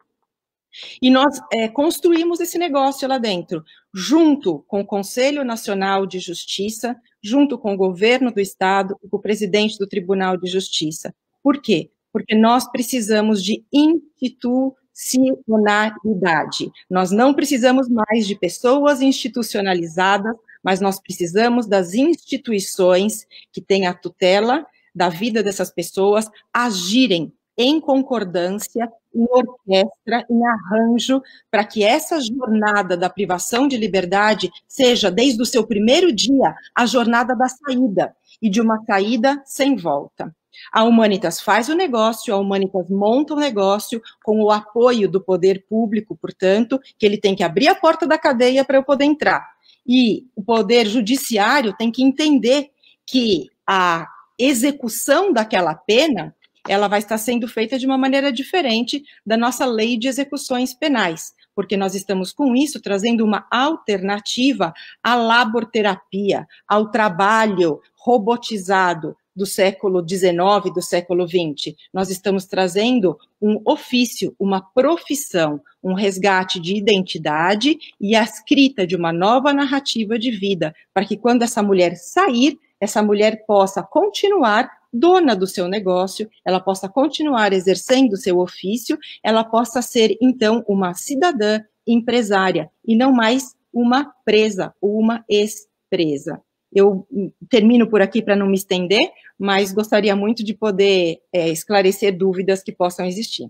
E nós construímos esse negócio lá dentro, junto com o Conselho Nacional de Justiça, junto com o governo do Estado e com o presidente do Tribunal de Justiça. Por quê? Porque nós precisamos de institucionalidade. Nós não precisamos mais de pessoas institucionalizadas, mas nós precisamos das instituições que têm a tutela da vida dessas pessoas agirem em concordância, em orquestra, em arranjo, para que essa jornada da privação de liberdade seja, desde o seu primeiro dia, a jornada da saída, e de uma saída sem volta. A Humanitas faz o negócio, a Humanitas monta o negócio com o apoio do poder público, portanto, que ele tem que abrir a porta da cadeia para eu poder entrar. E o Poder Judiciário tem que entender que a execução daquela pena, ela vai estar sendo feita de uma maneira diferente da nossa lei de execuções penais, porque nós estamos, com isso, trazendo uma alternativa à laborterapia, ao trabalho robotizado do século XIX, do século XX. Nós estamos trazendo um ofício, uma profissão, um resgate de identidade e a escrita de uma nova narrativa de vida, para que quando essa mulher sair, essa mulher possa continuar dona do seu negócio, ela possa continuar exercendo o seu ofício, ela possa ser, então, uma cidadã empresária, e não mais uma presa ou uma ex-presa. Eu termino por aqui para não me estender, mas gostaria muito de poder esclarecer dúvidas que possam existir.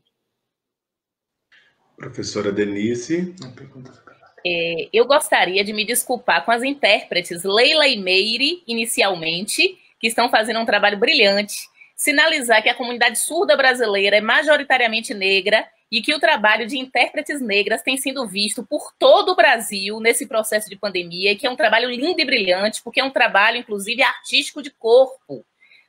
Professora Denise. Eu gostaria de me desculpar com as intérpretes Leila e Meire, inicialmente, que estão fazendo um trabalho brilhante, sinalizar que a comunidade surda brasileira é majoritariamente negra e que o trabalho de intérpretes negras tem sido visto por todo o Brasil nesse processo de pandemia, e que é um trabalho lindo e brilhante, porque é um trabalho, inclusive, artístico de corpo,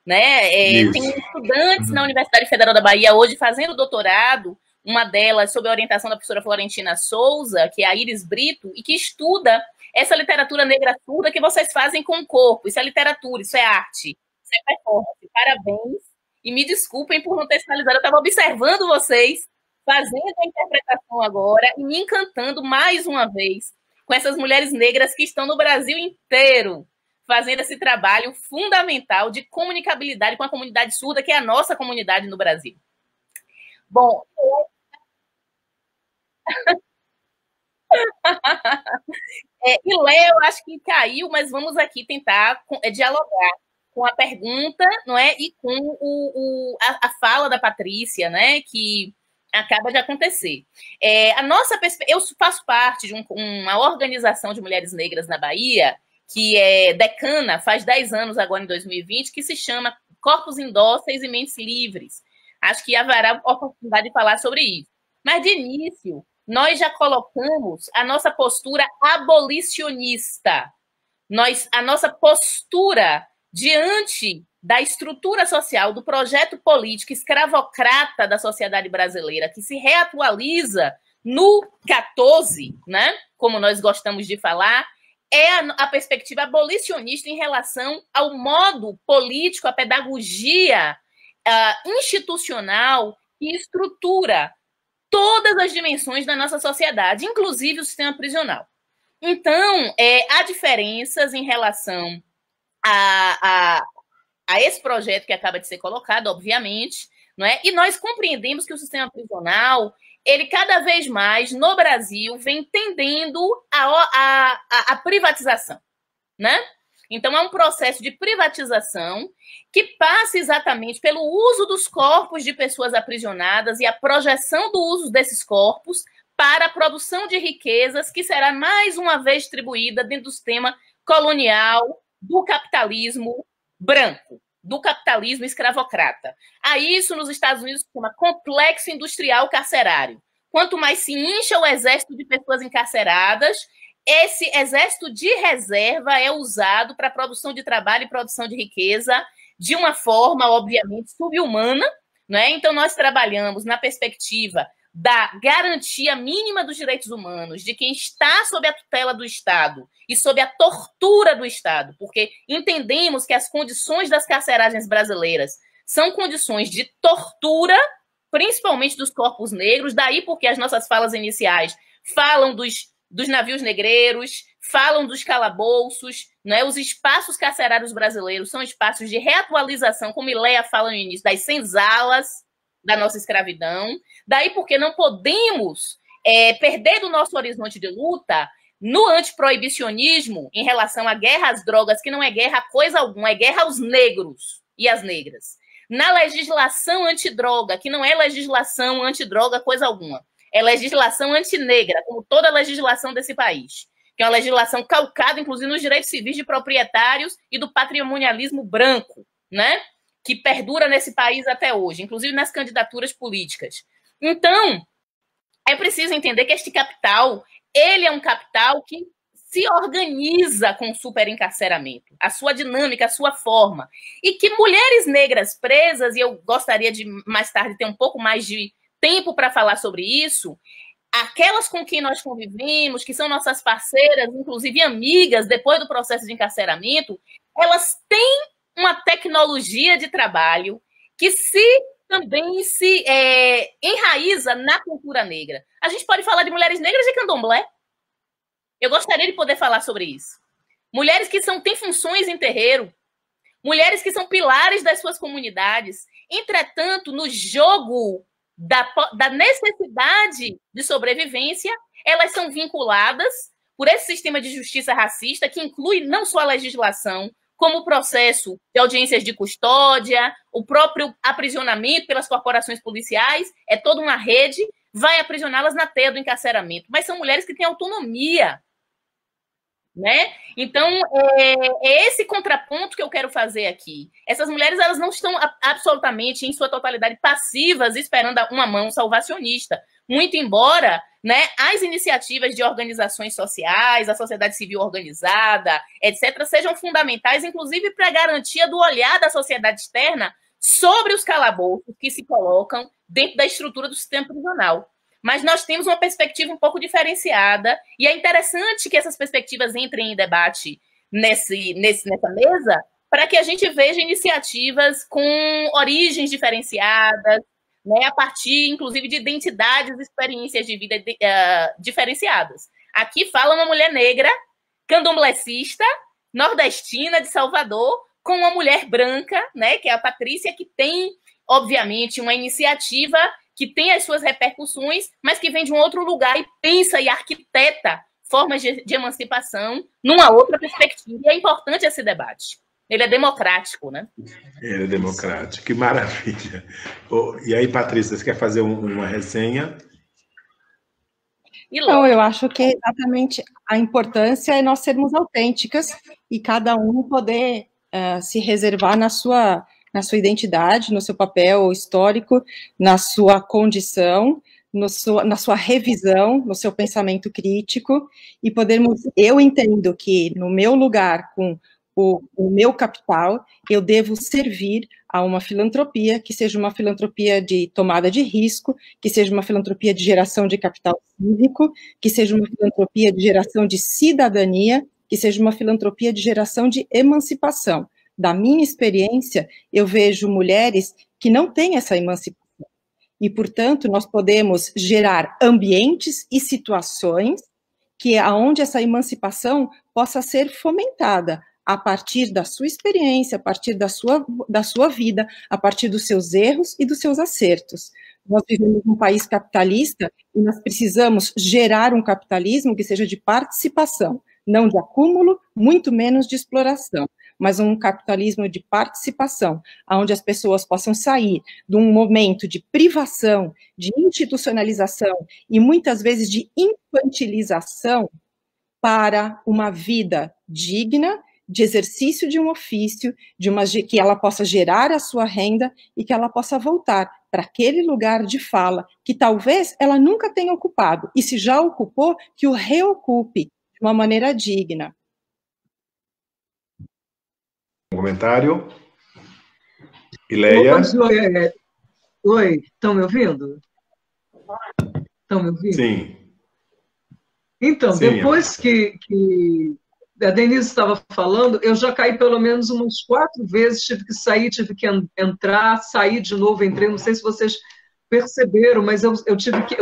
né? Tem estudantes na Universidade Federal da Bahia hoje fazendo doutorado, uma delas sob a orientação da professora Florentina Souza, que é a Iris Brito, e que estuda essa literatura negra surda que vocês fazem com o corpo. Isso é literatura, isso é arte, isso é performance. Parabéns, e me desculpem por não ter sinalizado, eu estava observando vocês fazendo a interpretação agora e me encantando mais uma vez com essas mulheres negras que estão no Brasil inteiro fazendo esse trabalho fundamental de comunicabilidade com a comunidade surda, que é a nossa comunidade no Brasil. Bom, e Léo, acho que caiu, mas vamos aqui tentar dialogar com a pergunta, não é? E com a fala da Patrícia, né? Que acaba de acontecer. Eu faço parte de uma organização de mulheres negras na Bahia, que é decana, faz 10 anos agora, em 2020, que se chama Corpos Indóceis e Mentes Livres. Acho que haverá oportunidade de falar sobre isso. Mas, de início, nós já colocamos a nossa postura abolicionista. A nossa postura diante da estrutura social, do projeto político escravocrata da sociedade brasileira, que se reatualiza no 14, né? Como nós gostamos de falar, é a perspectiva abolicionista em relação ao modo político, a pedagogia institucional que estrutura todas as dimensões da nossa sociedade, inclusive o sistema prisional. Então, há diferenças em relação a esse projeto que acaba de ser colocado, obviamente, não é? E nós compreendemos que o sistema prisional, ele cada vez mais, no Brasil, vem tendendo a privatização, né? Então, é um processo de privatização que passa exatamente pelo uso dos corpos de pessoas aprisionadas e a projeção do uso desses corpos para a produção de riquezas que será mais uma vez distribuída dentro do sistema colonial do capitalismo branco, do capitalismo escravocrata. A isso, nos Estados Unidos, se chama complexo industrial carcerário. Quanto mais se incha o exército de pessoas encarceradas, esse exército de reserva é usado para a produção de trabalho e produção de riqueza de uma forma, obviamente, subhumana, né? Então, nós trabalhamos na perspectiva da garantia mínima dos direitos humanos de quem está sob a tutela do Estado e sob a tortura do Estado, porque entendemos que as condições das carceragens brasileiras são condições de tortura, principalmente dos corpos negros, daí porque as nossas falas iniciais falam dos navios negreiros, falam dos calabouços, né? Os espaços carcerários brasileiros são espaços de reatualização, como Ileia fala no início, das senzalas da nossa escravidão, daí porque não podemos perder do nosso horizonte de luta no antiproibicionismo em relação à guerra às drogas, que não é guerra a coisa alguma, é guerra aos negros e às negras. Na legislação antidroga, que não é legislação antidroga coisa alguma, é legislação antinegra, como toda a legislação desse país, que é uma legislação calcada, inclusive, nos direitos civis de proprietários e do patrimonialismo branco, né? Que perdura nesse país até hoje, inclusive nas candidaturas políticas. Então, é preciso entender que este capital, ele é um capital que se organiza com o superencarceramento, a sua dinâmica, a sua forma. E que mulheres negras presas, e eu gostaria de mais tarde ter um pouco mais de tempo para falar sobre isso, aquelas com quem nós convivemos, que são nossas parceiras, inclusive amigas, depois do processo de encarceramento, elas têm uma tecnologia de trabalho que também se enraiza na cultura negra. A gente pode falar de mulheres negras de candomblé. Eu gostaria de poder falar sobre isso. Mulheres que têm funções em terreiro, mulheres que são pilares das suas comunidades. Entretanto, no jogo da necessidade de sobrevivência, elas são vinculadas por esse sistema de justiça racista que inclui não só a legislação, como o processo de audiências de custódia, o próprio aprisionamento pelas corporações policiais, é toda uma rede, vai aprisioná-las na teia do encarceramento. Mas são mulheres que têm autonomia, né? Então, é esse contraponto que eu quero fazer aqui. Essas mulheres, elas não estão absolutamente, em sua totalidade, passivas, esperando uma mão salvacionista. Muito embora, né, as iniciativas de organizações sociais, a sociedade civil organizada, etc., sejam fundamentais, inclusive para a garantia do olhar da sociedade externa sobre os calabouços que se colocam dentro da estrutura do sistema prisional. Mas nós temos uma perspectiva um pouco diferenciada, e é interessante que essas perspectivas entrem em debate nessa mesa, para que a gente veja iniciativas com origens diferenciadas, né, a partir, inclusive, de identidades e experiências de vida diferenciadas. Aqui fala uma mulher negra, candomblecista, nordestina, de Salvador, com uma mulher branca, né, que é a Patrícia, que tem, obviamente, uma iniciativa que tem as suas repercussões, mas que vem de um outro lugar e pensa e arquiteta formas de emancipação numa outra perspectiva. E é importante esse debate. Ele é democrático, né? Ele é democrático, que maravilha. E aí, Patrícia, você quer fazer uma resenha? Então, eu acho que exatamente a importância é nós sermos autênticas e cada um poder se reservar na sua identidade, no seu papel histórico, na sua condição, na sua revisão, no seu pensamento crítico, e podermos... Eu entendo que no meu lugar, com o meu capital, eu devo servir a uma filantropia, que seja uma filantropia de tomada de risco, que seja uma filantropia de geração de capital cívico, que seja uma filantropia de geração de cidadania, que seja uma filantropia de geração de emancipação. Da minha experiência, eu vejo mulheres que não têm essa emancipação. E, portanto, nós podemos gerar ambientes e situações onde essa emancipação possa ser fomentada a partir da sua experiência, a partir da sua vida, a partir dos seus erros e dos seus acertos. Nós vivemos num país capitalista e nós precisamos gerar um capitalismo que seja de participação, não de acúmulo, muito menos de exploração, mas um capitalismo de participação, onde as pessoas possam sair de um momento de privação, de institucionalização e muitas vezes de infantilização para uma vida digna, de exercício de um ofício, que ela possa gerar a sua renda e que ela possa voltar para aquele lugar de fala que talvez ela nunca tenha ocupado, e se já ocupou, que o reocupe de uma maneira digna. Um comentário? Ileia? Oi, estão me ouvindo? Estão me ouvindo? Sim. Então, sim, depois que a Denise estava falando, eu já caí pelo menos umas 4 vezes, tive que sair, tive que entrar, sair de novo, entrei, não sei se vocês perceberam, mas eu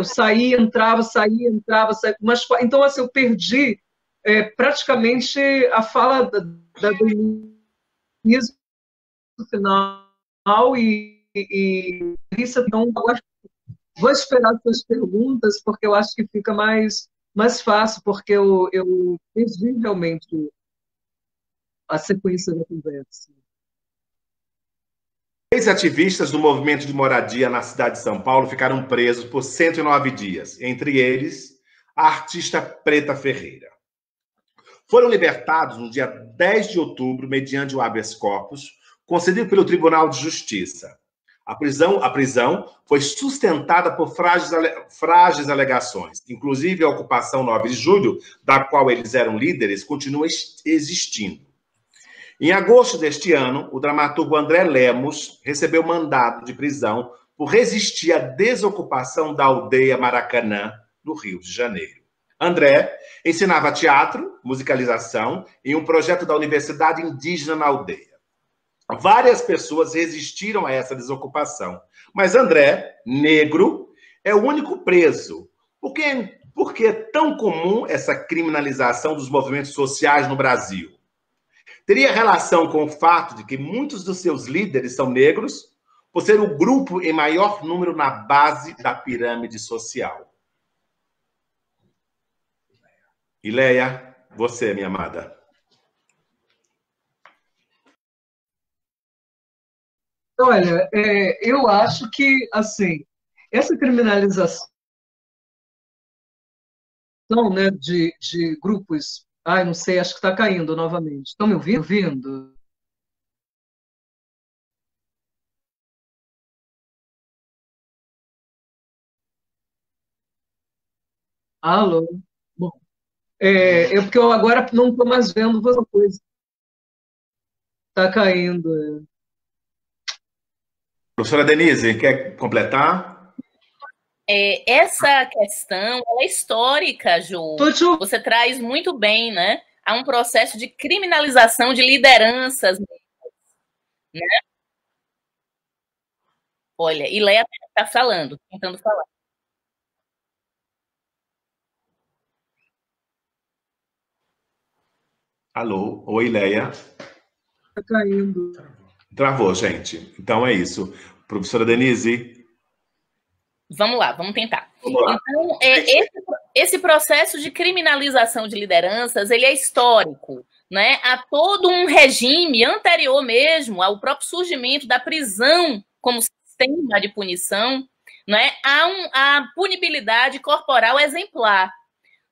saí, entrava, saía, entrava, saía, então assim, eu perdi praticamente a fala da Denise no final e isso, então vou esperar as suas perguntas, porque eu acho que fica mais fácil, porque eu perdi realmente a sequência da conversa. 6 ativistas do movimento de moradia na cidade de São Paulo ficaram presos por 109 dias, entre eles a artista Preta Ferreira. Foram libertados no dia 10 de outubro, mediante o habeas corpus, concedido pelo Tribunal de Justiça. A prisão foi sustentada por frágeis alegações. Inclusive, a ocupação 9 de julho, da qual eles eram líderes, continua existindo. Em agosto deste ano, o dramaturgo André Lemos recebeu mandado de prisão por resistir à desocupação da aldeia Maracanã, no Rio de Janeiro. André ensinava teatro, musicalização em um projeto da Universidade Indígena na aldeia. Várias pessoas resistiram a essa desocupação, mas André, negro, é o único preso. Por que é tão comum essa criminalização dos movimentos sociais no Brasil? Teria relação com o fato de que muitos dos seus líderes são negros, por ser o grupo em maior número na base da pirâmide social? Ileia, você, minha amada. Olha, eu acho que, assim, essa criminalização, né, de grupos... Ai, não sei, acho que está caindo novamente. Estão me ouvindo? Alô? Bom, porque eu agora não estou mais vendo outra coisa. Está caindo. Professora Denise, quer completar? Essa questão é histórica, Ju. Você traz muito bem, né? Há um processo de criminalização de lideranças, né? Olha, Ileia está falando, tentando falar. Alô? Oi, Ileia. Está caindo. Travou, gente. Então é isso. Professora Denise. Vamos lá, vamos tentar. Então, esse processo de criminalização de lideranças, ele é histórico, né? Há todo um regime anterior mesmo ao próprio surgimento da prisão como sistema de punição, né? Há a punibilidade corporal exemplar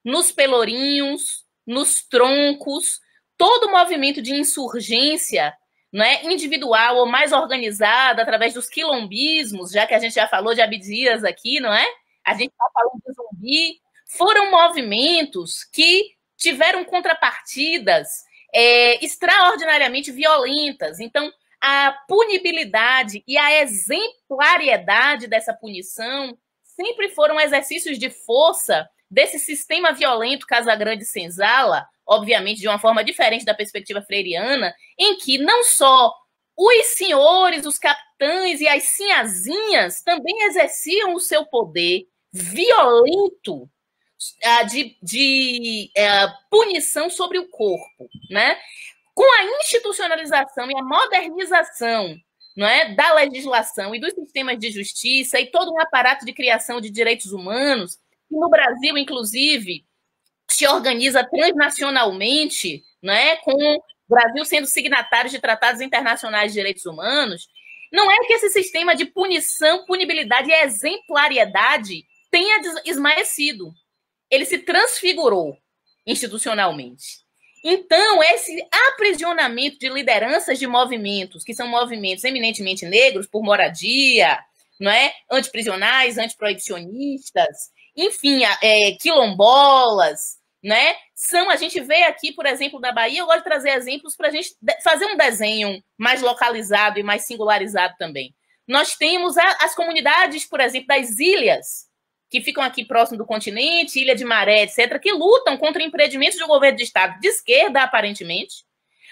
nos pelourinhos, nos troncos, todo movimento de insurgência, né, individual ou mais organizada através dos quilombismos, já que a gente já falou de Abdias aqui, não é? A gente está falando de Zumbi, foram movimentos que tiveram contrapartidas extraordinariamente violentas. Então, a punibilidade e a exemplariedade dessa punição sempre foram exercícios de força desse sistema violento Casagrande-Senzala, obviamente de uma forma diferente da perspectiva freiriana, em que não só os senhores, os capitães e as sinhazinhas também exerciam o seu poder violento de punição sobre o corpo, né? Com a institucionalização e a modernização, não é, da legislação e dos sistemas de justiça e todo um aparato de criação de direitos humanos, que no Brasil, inclusive, se organiza transnacionalmente, né, com o Brasil sendo signatário de tratados internacionais de direitos humanos, não é que esse sistema de punição, punibilidade e exemplariedade tenha esmaecido. Ele se transfigurou institucionalmente. Então, esse aprisionamento de lideranças de movimentos, que são movimentos eminentemente negros, por moradia, não é? Antiprisionais, antiproibicionistas, enfim, quilombolas, né? A gente vê aqui, por exemplo, da Bahia, eu gosto de trazer exemplos para a gente fazer um desenho mais localizado e mais singularizado também. Nós temos as comunidades, por exemplo, das ilhas, que ficam aqui próximo do continente, Ilha de Maré, etc., que lutam contra empreendimentos do governo de Estado de esquerda, aparentemente,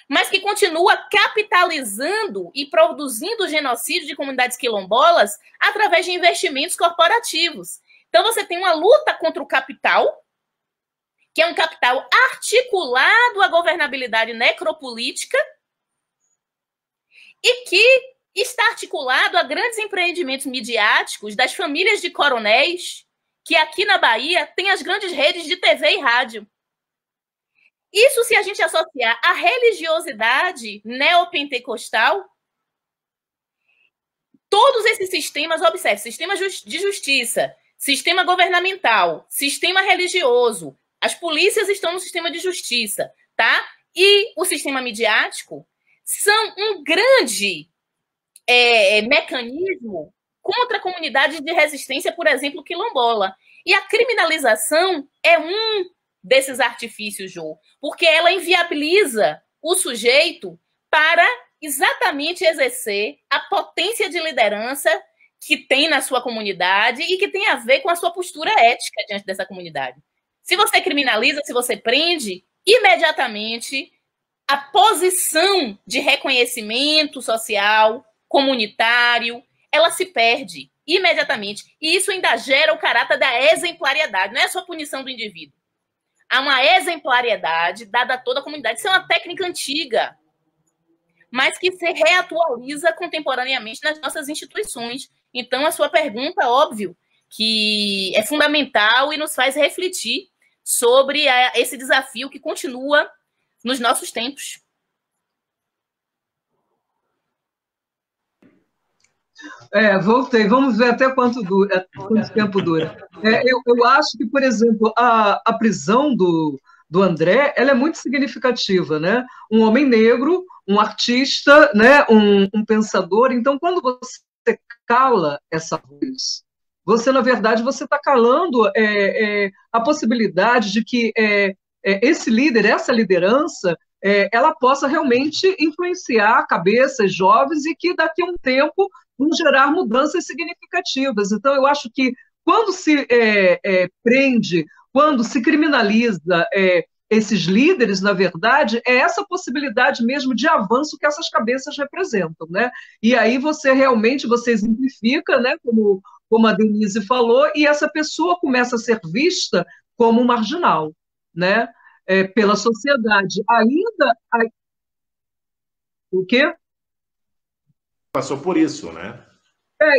mas que continua capitalizando e produzindo genocídio de comunidades quilombolas através de investimentos corporativos. Então, você tem uma luta contra o capital, que é um capital articulado à governabilidade necropolítica e que está articulado a grandes empreendimentos midiáticos das famílias de coronéis, que aqui na Bahia tem as grandes redes de TV e rádio. Isso, se a gente associar à religiosidade neopentecostal, todos esses sistemas, observe, sistema de justiça, sistema governamental, sistema religioso, as polícias estão no sistema de justiça, tá? E o sistema midiático são um grande mecanismo contra comunidades de resistência, por exemplo, quilombola. E a criminalização é um desses artifícios, Jô, porque ela inviabiliza o sujeito para exatamente exercer a potência de liderança que tem na sua comunidade e que tem a ver com a sua postura ética diante dessa comunidade. Se você criminaliza, se você prende, imediatamente a posição de reconhecimento social, comunitário, ela se perde imediatamente. E isso ainda gera o caráter da exemplariedade, não é só a punição do indivíduo. Há uma exemplariedade dada a toda a comunidade. Isso é uma técnica antiga, mas que se reatualiza contemporaneamente nas nossas instituições. Então, a sua pergunta, óbvio, que é fundamental e nos faz refletir sobre esse desafio que continua nos nossos tempos. Voltei. Vamos ver até quanto tempo dura. Eu acho que, por exemplo, a prisão do André, ela é muito significativa, né? Um homem negro, um artista, né? Um pensador. Então, quando você cala essa voz, você, na verdade, você está calando a possibilidade de que esse líder, essa liderança, ela possa realmente influenciar cabeças jovens e que daqui a um tempo vão gerar mudanças significativas. Então, eu acho que quando se prende, quando se criminaliza esses líderes, na verdade, é essa possibilidade mesmo de avanço que essas cabeças representam, né? E aí você exemplifica, né, como a Denise falou, e essa pessoa começa a ser vista como um marginal, né? Pela sociedade. O quê? Passou por isso, né?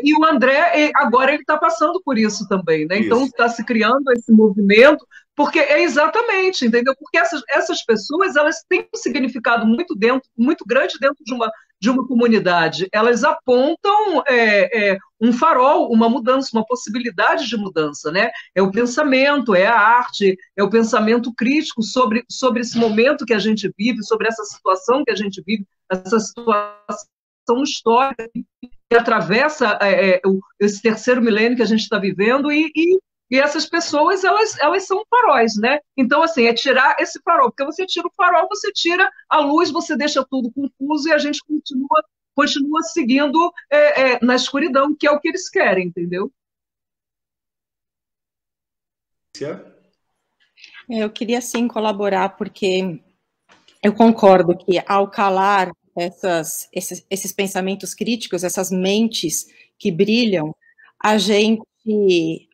E o André, agora ele está passando por isso também, né? Então está se criando esse movimento, porque exatamente, entendeu? Porque essas pessoas, elas têm um significado muito grande dentro de uma comunidade. Elas apontam um farol, uma mudança, uma possibilidade de mudança, né? É o pensamento, é a arte, é o pensamento crítico sobre esse momento que a gente vive, sobre essa situação que a gente vive, essa situação histórica que atravessa esse terceiro milênio que a gente está vivendo, e essas pessoas, elas são faróis, né? Então, assim, é tirar esse farol, porque você tira o farol, você tira a luz, você deixa tudo confuso e a gente continua seguindo na escuridão, que é o que eles querem, entendeu? Eu queria, sim, colaborar, porque eu concordo que, ao calar esses pensamentos críticos, essas mentes que brilham,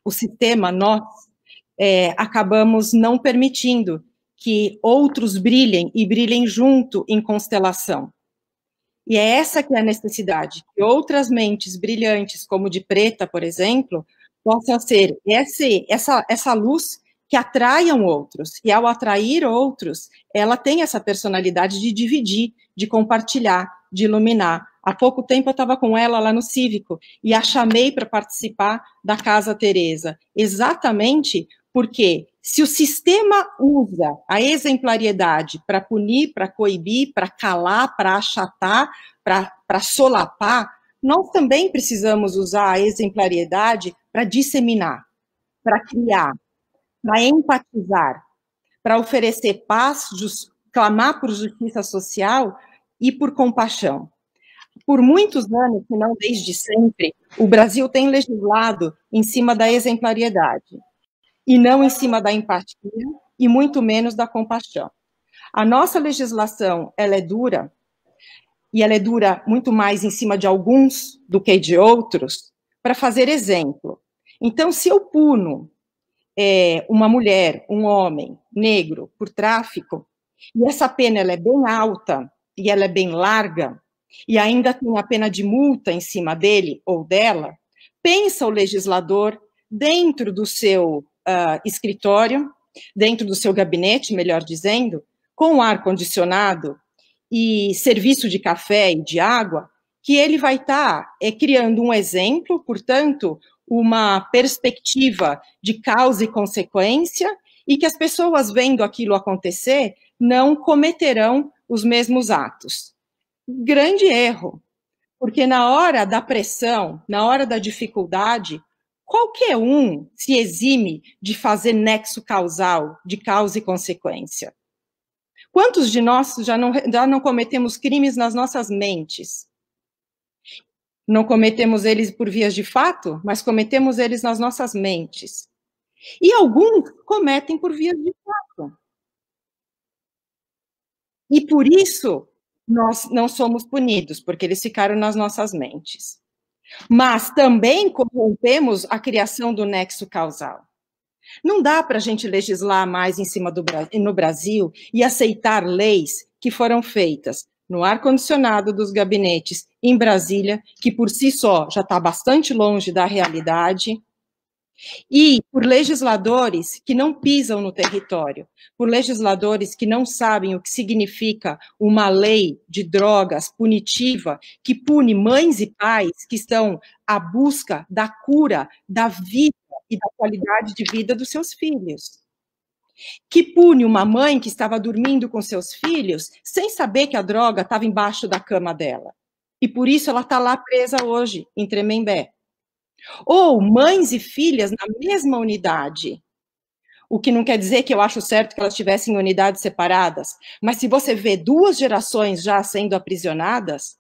o sistema, nós, acabamos não permitindo que outros brilhem e brilhem junto em constelação. E é essa que é a necessidade, que outras mentes brilhantes, como de Preta, por exemplo, possam ser essa luz que atraiam outros. E ao atrair outros, ela tem essa personalidade de dividir, de compartilhar, de iluminar. Há pouco tempo eu estava com ela lá no Cívico e a chamei para participar da Casa Teresa, exatamente porque se o sistema usa a exemplariedade para punir, para coibir, para calar, para achatar, para solapar, nós também precisamos usar a exemplariedade para disseminar, para criar, para empatizar, para oferecer paz, clamar por justiça social e por compaixão. Por muitos anos, se não desde sempre, o Brasil tem legislado em cima da exemplariedade, e não em cima da empatia, e muito menos da compaixão. A nossa legislação, ela é dura, e ela é dura muito mais em cima de alguns do que de outros, para fazer exemplo. Então, se eu puno uma mulher, um homem negro por tráfico, e essa pena ela é bem alta e ela é bem larga, e ainda tem a pena de multa em cima dele ou dela, pensa o legislador dentro do seu escritório, dentro do seu gabinete, melhor dizendo, com ar-condicionado e serviço de café e de água, que ele vai estar criando um exemplo, portanto, uma perspectiva de causa e consequência, e que as pessoas vendo aquilo acontecer não cometerão os mesmos atos. Grande erro, Porque na hora da pressão, na hora da dificuldade, qualquer um se exime de fazer nexo causal, de causa e consequência. Quantos de nós já não cometemos crimes nas nossas mentes? Não cometemos eles por vias de fato, mas cometemos eles nas nossas mentes. E alguns cometem por vias de fato. E por isso nós não somos punidos, porque eles ficaram nas nossas mentes. Mas também corrompemos a criação do nexo causal. Não dá para a gente legislar mais em cima no Brasil e aceitar leis que foram feitas no ar-condicionado dos gabinetes em Brasília, que por si só já está bastante longe da realidade, e por legisladores que não pisam no território, por legisladores que não sabem o que significa uma lei de drogas punitiva, que pune mães e pais que estão à busca da cura, da vida e da qualidade de vida dos seus filhos. Que pune uma mãe que estava dormindo com seus filhos sem saber que a droga estava embaixo da cama dela. E por isso ela está lá presa hoje, em Tremembé. Ou mães e filhas na mesma unidade. O que não quer dizer que eu acho certo que elas estivessem em unidades separadas, mas se você vê 2 gerações já sendo aprisionadas,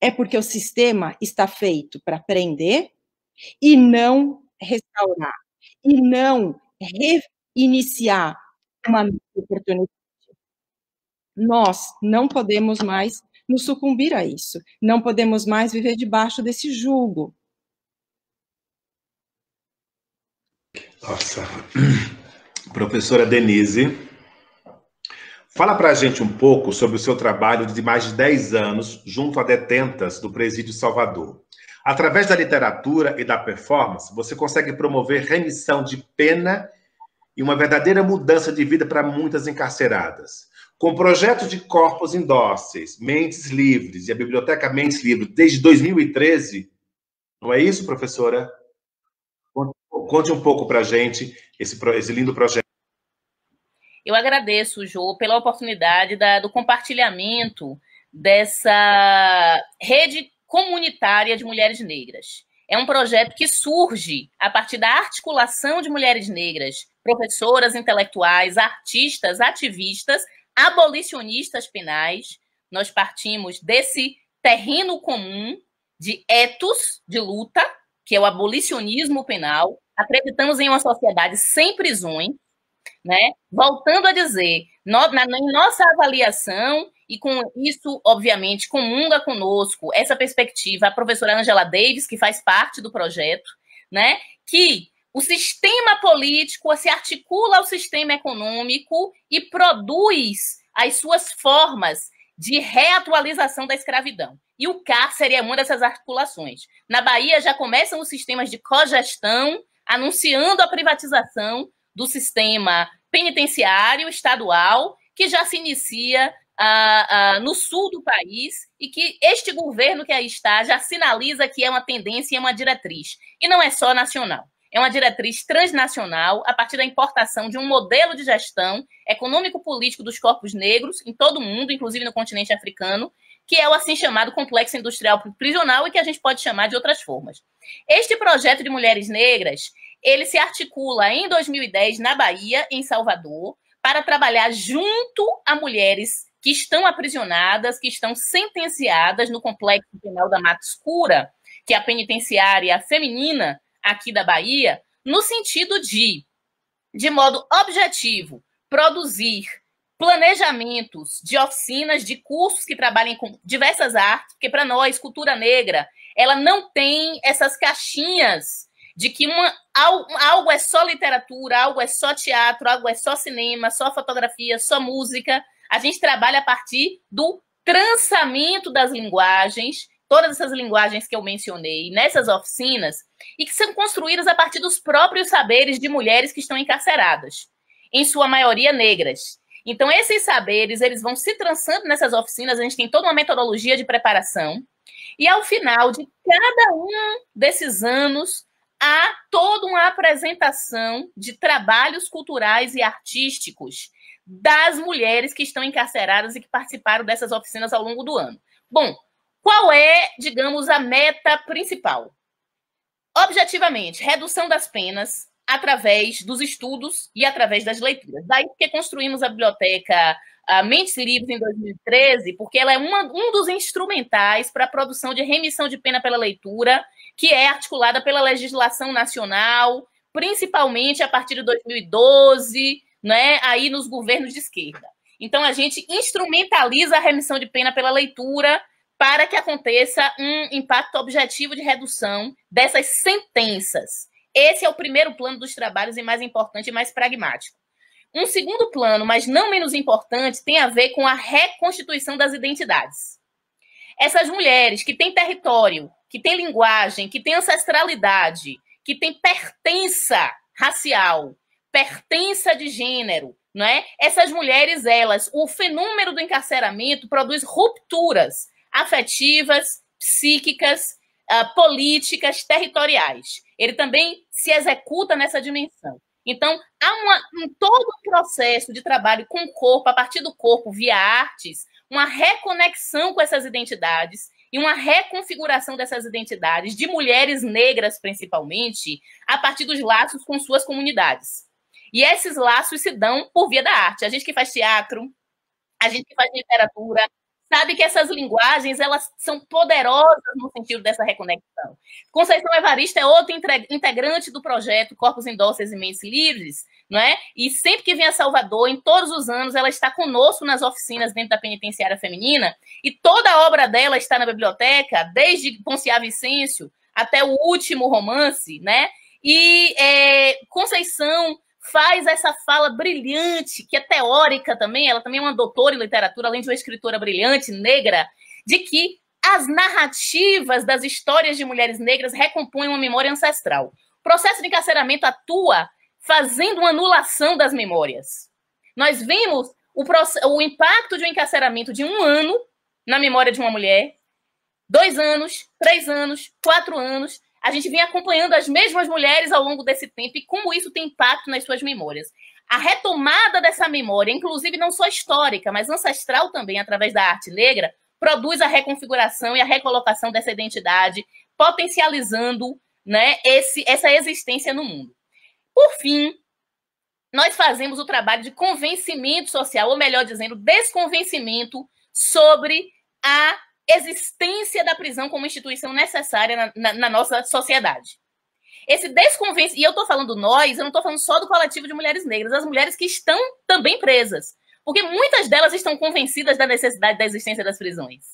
é porque o sistema está feito para prender e não restaurar, e não reiniciar uma nova oportunidade. Nós não podemos mais nos sucumbir a isso, não podemos mais viver debaixo desse jugo. Nossa. Professora Denise, fala para a gente um pouco sobre o seu trabalho de mais de 10 anos junto a detentas do Presídio Salvador. Através da literatura e da performance, você consegue promover remissão de pena e uma verdadeira mudança de vida para muitas encarceradas. Com projetos de corpos indóceis, Mentes Livres e a Biblioteca Mentes Livres desde 2013, não é isso, professora? Conte um pouco para a gente esse lindo projeto. Eu agradeço, Jô, pela oportunidade do compartilhamento dessa rede comunitária de mulheres negras. É um projeto que surge a partir da articulação de mulheres negras, professoras, intelectuais, artistas, ativistas, abolicionistas penais. Nós partimos desse terreno comum de ethos, de luta, que é o abolicionismo penal. Acreditamos em uma sociedade sem prisões, né? Voltando a dizer, em nossa avaliação, e com isso, obviamente, comunga conosco essa perspectiva, a professora Angela Davis, que faz parte do projeto, né? Que o sistema político se articula ao sistema econômico e produz as suas formas de reatualização da escravidão. E o cárcere é uma dessas articulações. Na Bahia já começam os sistemas de cogestão, anunciando a privatização do sistema penitenciário estadual, que já se inicia no sul do país, e que este governo que aí está já sinaliza que é uma tendência e é uma diretriz. E não é só nacional. É uma diretriz transnacional a partir da importação de um modelo de gestão econômico-político dos corpos negros em todo o mundo, inclusive no continente africano, que é o assim chamado complexo industrial prisional e que a gente pode chamar de outras formas. Este projeto de mulheres negras, ele se articula em 2010 na Bahia, em Salvador, para trabalhar junto a mulheres que estão aprisionadas, que estão sentenciadas no complexo penal da Mata Escura, que é a penitenciária feminina aqui da Bahia, no sentido de modo objetivo, produzir planejamentos de oficinas, de cursos que trabalhem com diversas artes, porque para nós, cultura negra, ela não tem essas caixinhas de que algo é só literatura, algo é só teatro, algo é só cinema, só fotografia, só música. A gente trabalha a partir do trançamento das linguagens, todas essas linguagens que eu mencionei nessas oficinas, e que são construídas a partir dos próprios saberes de mulheres que estão encarceradas, em sua maioria negras. Então, esses saberes, eles vão se trançando nessas oficinas, a gente tem toda uma metodologia de preparação, e ao final de cada um desses anos, há toda uma apresentação de trabalhos culturais e artísticos das mulheres que estão encarceradas e que participaram dessas oficinas ao longo do ano. Bom, Qual é, digamos, a meta principal? Objetivamente, redução das penas através dos estudos e através das leituras. Daí que construímos a biblioteca Mentes Livres em 2013, porque ela é um dos instrumentais para a produção de remissão de pena pela leitura, que é articulada pela legislação nacional, principalmente a partir de 2012, né, aí nos governos de esquerda. Então, a gente instrumentaliza a remissão de pena pela leitura para que aconteça um impacto objetivo de redução dessas sentenças. Esse é o primeiro plano dos trabalhos e mais importante e mais pragmático. Um segundo plano, mas não menos importante, tem a ver com a reconstituição das identidades. Essas mulheres que têm território, que têm linguagem, que têm ancestralidade, que têm pertença racial, pertença de gênero, não é? Essas mulheres, o fenômeno do encarceramento produz rupturas afetivas, psíquicas, políticas, territoriais. Ele também se executa nessa dimensão. Então, há todo um processo de trabalho com o corpo, a partir do corpo, via artes, uma reconexão com essas identidades e uma reconfiguração dessas identidades, de mulheres negras, principalmente, a partir dos laços com suas comunidades. E esses laços se dão por via da arte. A gente que faz teatro, a gente que faz literatura, sabe que essas linguagens, elas são poderosas no sentido dessa reconexão. Conceição Evaristo é outra integrante do projeto Corpos Indóceis e Mentes Livres, não é? E sempre que vem a Salvador, em todos os anos, ela está conosco nas oficinas dentro da penitenciária feminina, e toda a obra dela está na biblioteca, desde Ponciá Vicêncio até o último romance, né? E Conceição faz essa fala brilhante, que é teórica também, ela também é uma doutora em literatura, além de uma escritora brilhante, negra, de que as narrativas das histórias de mulheres negras recompõem uma memória ancestral. O processo de encarceramento atua fazendo uma anulação das memórias. Nós vemos o impacto de um encarceramento de 1 ano na memória de uma mulher, 2 anos, 3 anos, 4 anos, a gente vem acompanhando as mesmas mulheres ao longo desse tempo e como isso tem impacto nas suas memórias. A retomada dessa memória, inclusive não só histórica, mas ancestral também, através da arte negra, produz a reconfiguração e a recolocação dessa identidade, potencializando, né, essa existência no mundo. Por fim, nós fazemos o trabalho de convencimento social, ou melhor dizendo, desconvencimento sobre a existência da prisão como instituição necessária na nossa sociedade. Esse desconvencimento, e eu estou falando nós, eu não estou falando só do coletivo de mulheres negras, as mulheres que estão também presas, porque muitas delas estão convencidas da necessidade da existência das prisões,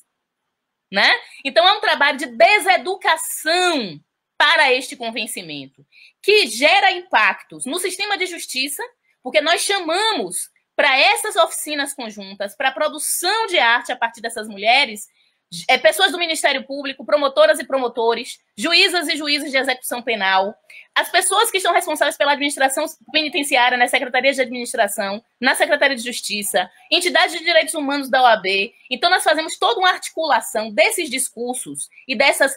né? Então é um trabalho de deseducação para este convencimento, que gera impactos no sistema de justiça, porque nós chamamos para essas oficinas conjuntas, para a produção de arte a partir dessas mulheres, pessoas do Ministério Público, promotoras e promotores, juízas e juízes de execução penal, as pessoas que estão responsáveis pela administração penitenciária nas secretarias de administração, na Secretaria de Justiça, entidades de direitos humanos da OAB. Então, nós fazemos toda uma articulação desses discursos e dessas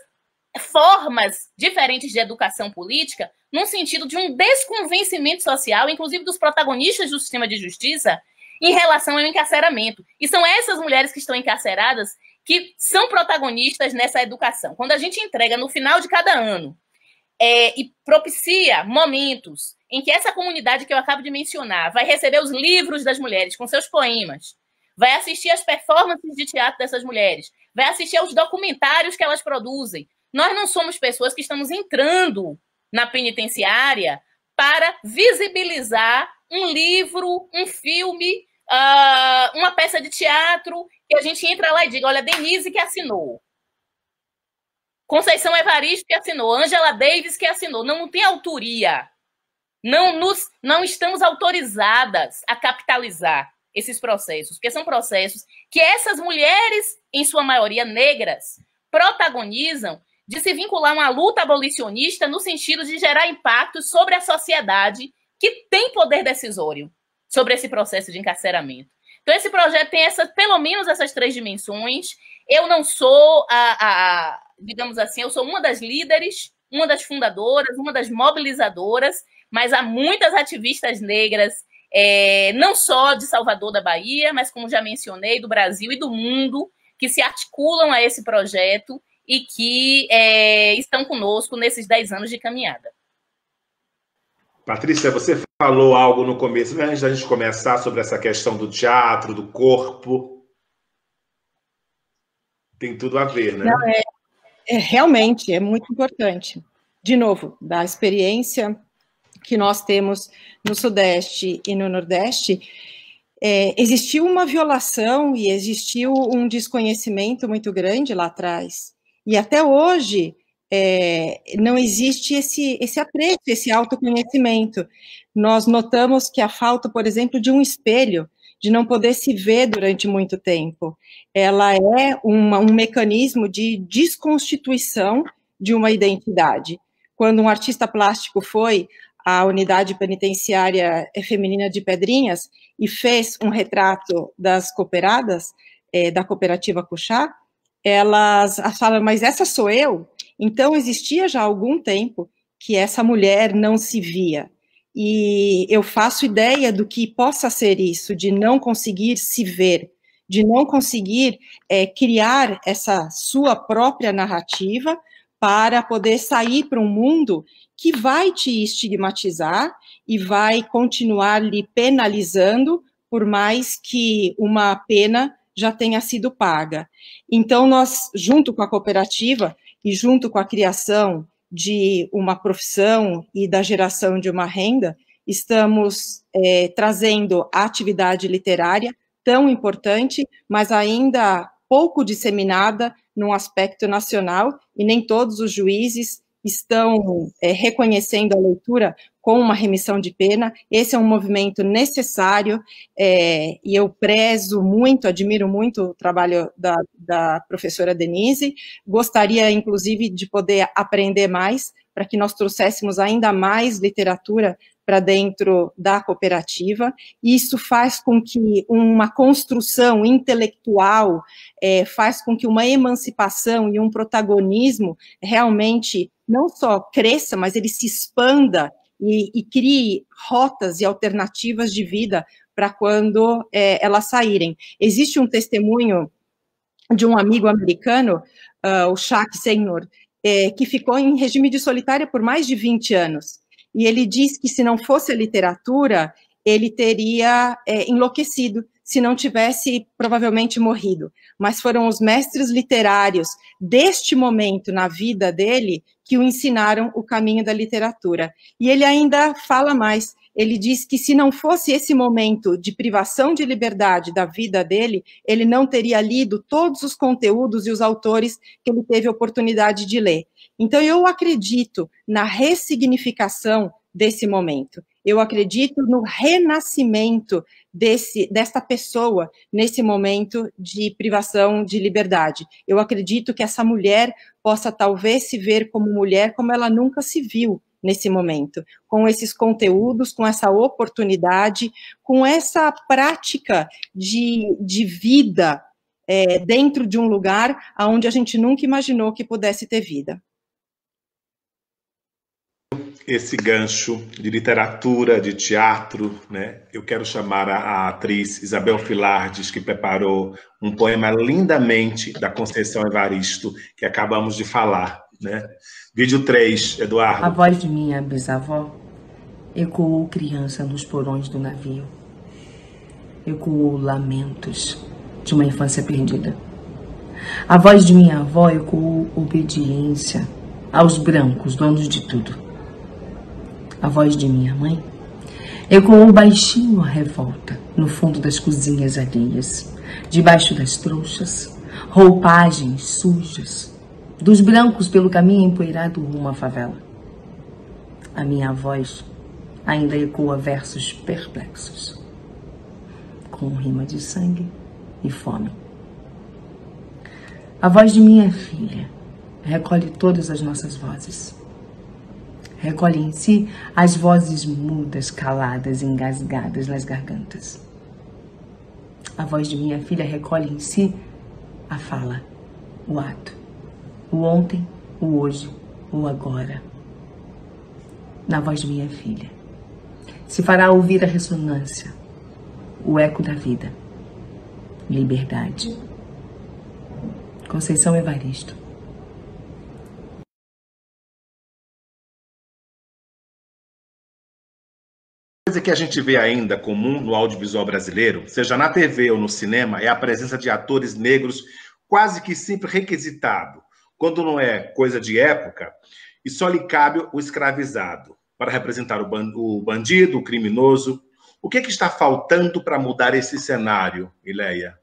formas diferentes de educação política, num sentido de um desconvencimento social, inclusive dos protagonistas do sistema de justiça, em relação ao encarceramento. E são essas mulheres que estão encarceradas que são protagonistas nessa educação. Quando a gente entrega no final de cada ano e propicia momentos em que essa comunidade que eu acabo de mencionar vai receber os livros das mulheres com seus poemas, vai assistir às performances de teatro dessas mulheres, vai assistir aos documentários que elas produzem. Nós não somos pessoas que estamos entrando na penitenciária para visibilizar um livro, um filme, uma peça de teatro, que a gente entra lá e diga, olha, Denise que assinou, Conceição Evaristo que assinou, Angela Davis que assinou. Não tem autoria. Não estamos autorizadas a capitalizar esses processos, porque são processos que essas mulheres, em sua maioria negras, protagonizam de se vincular a uma luta abolicionista no sentido de gerar impactos sobre a sociedade que tem poder decisório sobre esse processo de encarceramento. Então, esse projeto tem pelo menos essas 3 dimensões. Eu não sou, digamos assim, eu sou uma das líderes, uma das fundadoras, uma das mobilizadoras, mas há muitas ativistas negras, não só de Salvador da Bahia, mas, como já mencionei, do Brasil e do mundo, que se articulam a esse projeto e que estão conosco nesses 10 anos de caminhada. Patrícia, você falou algo no começo, antes da gente começar, sobre essa questão do teatro, do corpo. Tem tudo a ver, né? Não, realmente, é muito importante. De novo, da experiência que nós temos no Sudeste e no Nordeste, existiu uma violação e existiu um desconhecimento muito grande lá atrás. E até hoje não existe esse apreço, esse autoconhecimento. Nós notamos que a falta, por exemplo, de um espelho, de não poder se ver durante muito tempo, ela é um mecanismo de desconstituição de uma identidade. Quando um artista plástico foi à unidade penitenciária feminina de Pedrinhas e fez um retrato das cooperadas, da cooperativa Cuxá, elas falam, mas essa sou eu? Então, existia já há algum tempo que essa mulher não se via. E eu faço ideia do que possa ser isso, de não conseguir se ver, de não conseguir criar essa sua própria narrativa para poder sair para um mundo que vai te estigmatizar e vai continuar lhe penalizando, por mais que uma pena já tenha sido paga. Então, nós, junto com a cooperativa e junto com a criação de uma profissão e da geração de uma renda, estamos trazendo a atividade literária, tão importante, mas ainda pouco disseminada num aspecto nacional, e nem todos os juízes estão reconhecendo a leitura com uma remissão de pena. Esse é um movimento necessário, e eu prezo muito, admiro muito o trabalho da professora Denise, gostaria, inclusive, de poder aprender mais, para que nós trouxéssemos ainda mais literatura para dentro da cooperativa. Isso faz com que uma construção intelectual, faz com que uma emancipação e um protagonismo realmente não só cresça, mas ele se expanda e crie rotas e alternativas de vida para quando elas saírem. Existe um testemunho de um amigo americano, o Shaq Seymour, que ficou em regime de solitária por mais de 20 anos. E ele diz que se não fosse a literatura, ele teria enlouquecido, se não tivesse provavelmente morrido. Mas foram os mestres literários deste momento na vida dele que o ensinaram o caminho da literatura. E ele ainda fala mais, ele diz que se não fosse esse momento de privação de liberdade da vida dele, ele não teria lido todos os conteúdos e os autores que ele teve a oportunidade de ler. Então, eu acredito na ressignificação desse momento. Eu acredito no renascimento desta pessoa nesse momento de privação de liberdade. Eu acredito que essa mulher possa talvez se ver como mulher como ela nunca se viu nesse momento, com esses conteúdos, com essa oportunidade, com essa prática de vida dentro de um lugar onde a gente nunca imaginou que pudesse ter vida. Esse gancho de literatura, de teatro, né? Eu quero chamar a atriz Isabel Filardes, que preparou um poema lindamente da Conceição Evaristo, que acabamos de falar, né? Vídeo 3, Eduardo. A voz de minha bisavó ecoou criança nos porões do navio. Ecoou lamentos de uma infância perdida. A voz de minha avó ecoou obediência aos brancos, donos de tudo. A voz de minha mãe ecoou baixinho a revolta no fundo das cozinhas alheias, debaixo das trouxas, roupagens sujas, dos brancos pelo caminho empoeirado rumo à favela. A minha voz ainda ecoa versos perplexos, com rima de sangue e fome. A voz de minha filha recolhe todas as nossas vozes. Recolhe em si as vozes mudas, caladas, engasgadas nas gargantas. A voz de minha filha recolhe em si a fala, o ato, o ontem, o hoje, o agora. Na voz de minha filha se fará ouvir a ressonância, o eco da vida, liberdade. Conceição Evaristo. Coisa que a gente vê ainda comum no audiovisual brasileiro, seja na TV ou no cinema, é a presença de atores negros quase que sempre requisitado, quando não é coisa de época, e só lhe cabe o escravizado, para representar o bandido, o criminoso. O que está faltando para mudar esse cenário, Ileia?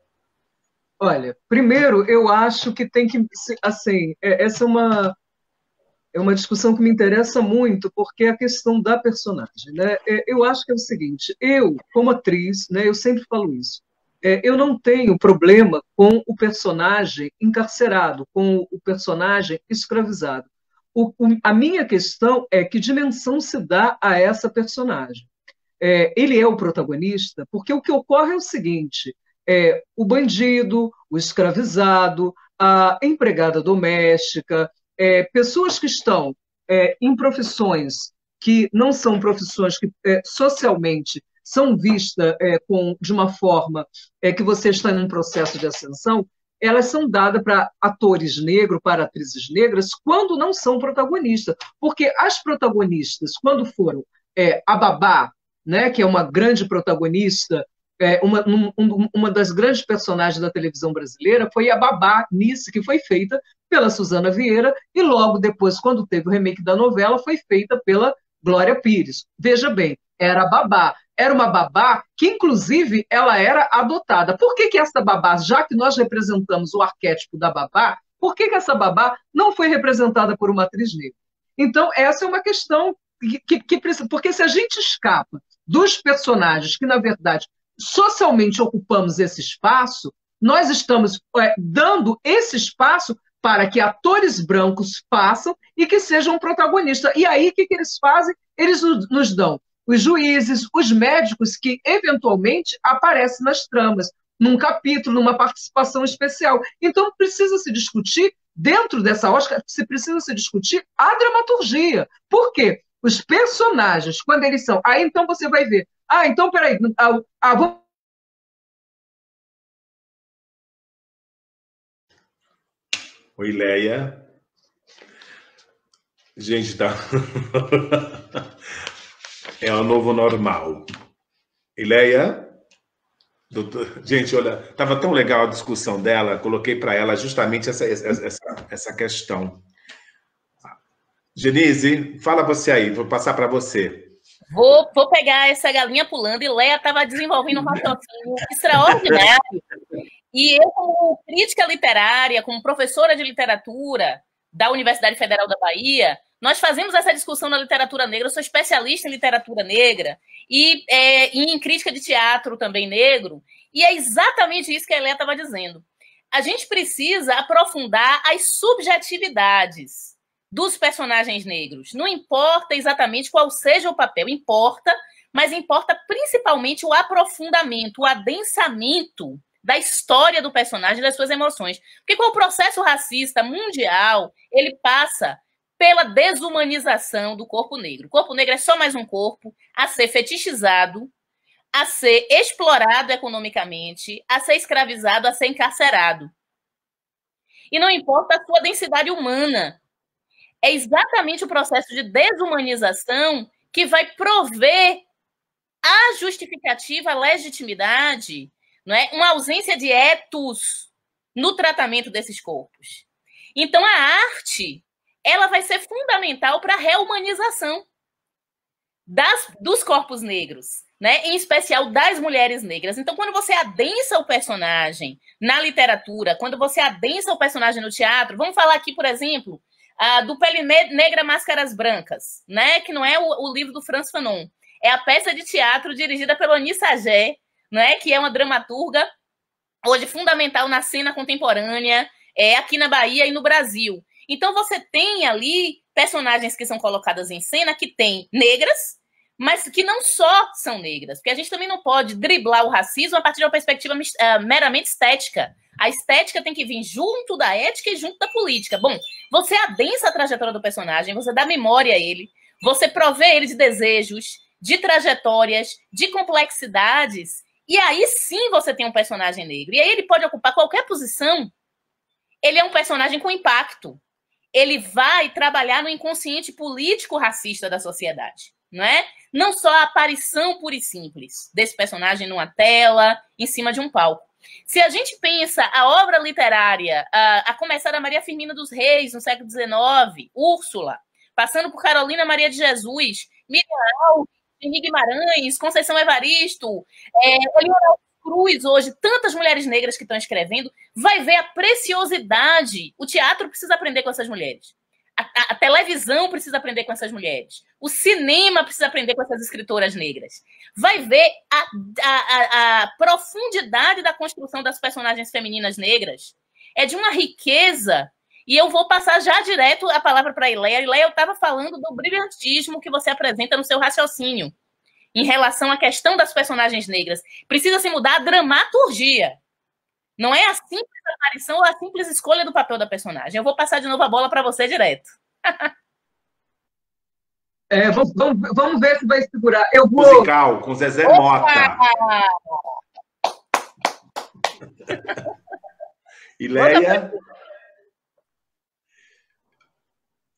Olha, primeiro, eu acho que tem que, assim, essa é uma discussão que me interessa muito, porque é a questão da personagem, né? Eu acho que é o seguinte, eu, como atriz, né, eu sempre falo isso, eu não tenho problema com o personagem encarcerado, com o personagem escravizado. A minha questão é que dimensão se dá a essa personagem. Ele é o protagonista, porque o que ocorre é o seguinte, o bandido, o escravizado, a empregada doméstica, pessoas que estão em profissões que não são profissões que socialmente são vistas de uma forma que você está em um processo de ascensão, elas são dadas para atores negros, para atrizes negras, quando não são protagonistas. Porque as protagonistas, quando foram a Babá, né, que é uma grande protagonista, uma das grandes personagens da televisão brasileira, foi a Babá Nice, que foi feita pela Suzana Vieira, e logo depois, quando teve o remake da novela, foi feita pela Glória Pires. Veja bem, era a Babá. Era uma babá que, inclusive, ela era adotada. Por que essa babá, já que nós representamos o arquétipo da babá, por que essa babá não foi representada por uma atriz negra? Então, essa é uma questão que precisa... Porque se a gente escapa dos personagens que, na verdade, socialmente ocupamos esse espaço, nós estamos dando esse espaço para que atores brancos façam e que sejam protagonistas. E aí, o que eles fazem? Eles nos dão os juízes, os médicos que, eventualmente, aparecem nas tramas, num capítulo, numa participação especial. Então, precisa se discutir, dentro dessa Oscar, precisa se discutir a dramaturgia. Por quê? Os personagens, quando eles são... Aí, então, você vai ver... então, peraí... Oi, Ileia. Gente, tá... É o novo normal. Ileia? Gente, olha, estava tão legal a discussão dela, coloquei para ela justamente essa questão. Genise, fala você aí, vou passar para você. Vou pegar essa galinha pulando, e Ileia estava desenvolvendo um raciocínio extraordinário. E eu, como crítica literária, como professora de literatura da Universidade Federal da Bahia, nós fazemos essa discussão na literatura negra. Eu sou especialista em literatura negra e em crítica de teatro também negro, e é exatamente isso que a Ileia estava dizendo. A gente precisa aprofundar as subjetividades dos personagens negros. Não importa exatamente qual seja o papel, importa, mas importa principalmente o aprofundamento, o adensamento da história do personagem, das suas emoções. Porque com o processo racista mundial, ele passa pela desumanização do corpo negro. O corpo negro é só mais um corpo a ser fetichizado, a ser explorado economicamente, a ser escravizado, a ser encarcerado. E não importa a sua densidade humana. É exatamente o processo de desumanização que vai prover a justificativa, a legitimidade, não é? Uma ausência de etos no tratamento desses corpos. Então, a arte, ela vai ser fundamental para a reumanização dos corpos negros, né? Em especial das mulheres negras. Então, quando você adensa o personagem na literatura, quando você adensa o personagem no teatro, vamos falar aqui, por exemplo, do Pele Negra, Máscaras Brancas, né? Que não é o livro do Franz Fanon, é a peça de teatro dirigida pela Anis Sagé, né? Que é uma dramaturga hoje fundamental na cena contemporânea, aqui na Bahia e no Brasil. Então, você tem ali personagens que são colocadas em cena que têm negras, mas que não só são negras, porque a gente também não pode driblar o racismo a partir de uma perspectiva meramente estética. A estética tem que vir junto da ética e junto da política. Bom, você adensa a trajetória do personagem, você dá memória a ele, você provê ele de desejos, de trajetórias, de complexidades, e aí sim você tem um personagem negro. E aí ele pode ocupar qualquer posição ele é um personagem com impacto. Ele vai trabalhar no inconsciente político racista da sociedade, não é? Não só a aparição pura e simples desse personagem numa tela, em cima de um palco. Se a gente pensa a obra literária, a começar da Maria Firmina dos Reis, no século XIX, Úrsula, passando por Carolina Maria de Jesus, Miriam Alves, Henrique Guimarães, Conceição Evaristo, Eleonora Cruz, hoje, tantas mulheres negras que estão escrevendo, vai ver a preciosidade. O teatro precisa aprender com essas mulheres. A televisão precisa aprender com essas mulheres. O cinema precisa aprender com essas escritoras negras. Vai ver a profundidade da construção das personagens femininas negras. É de uma riqueza. E eu vou passar já direto a palavra para a Ileia. Ileia, eu estava falando do brilhantismo que você apresenta no seu raciocínio em relação à questão das personagens negras. Precisa se mudar a dramaturgia. Não é a simples aparição ou a simples escolha do papel da personagem. Eu vou passar de novo a bola para você direto. Vamos ver se vai segurar. Eu vou... Musical, com Zezé Mota.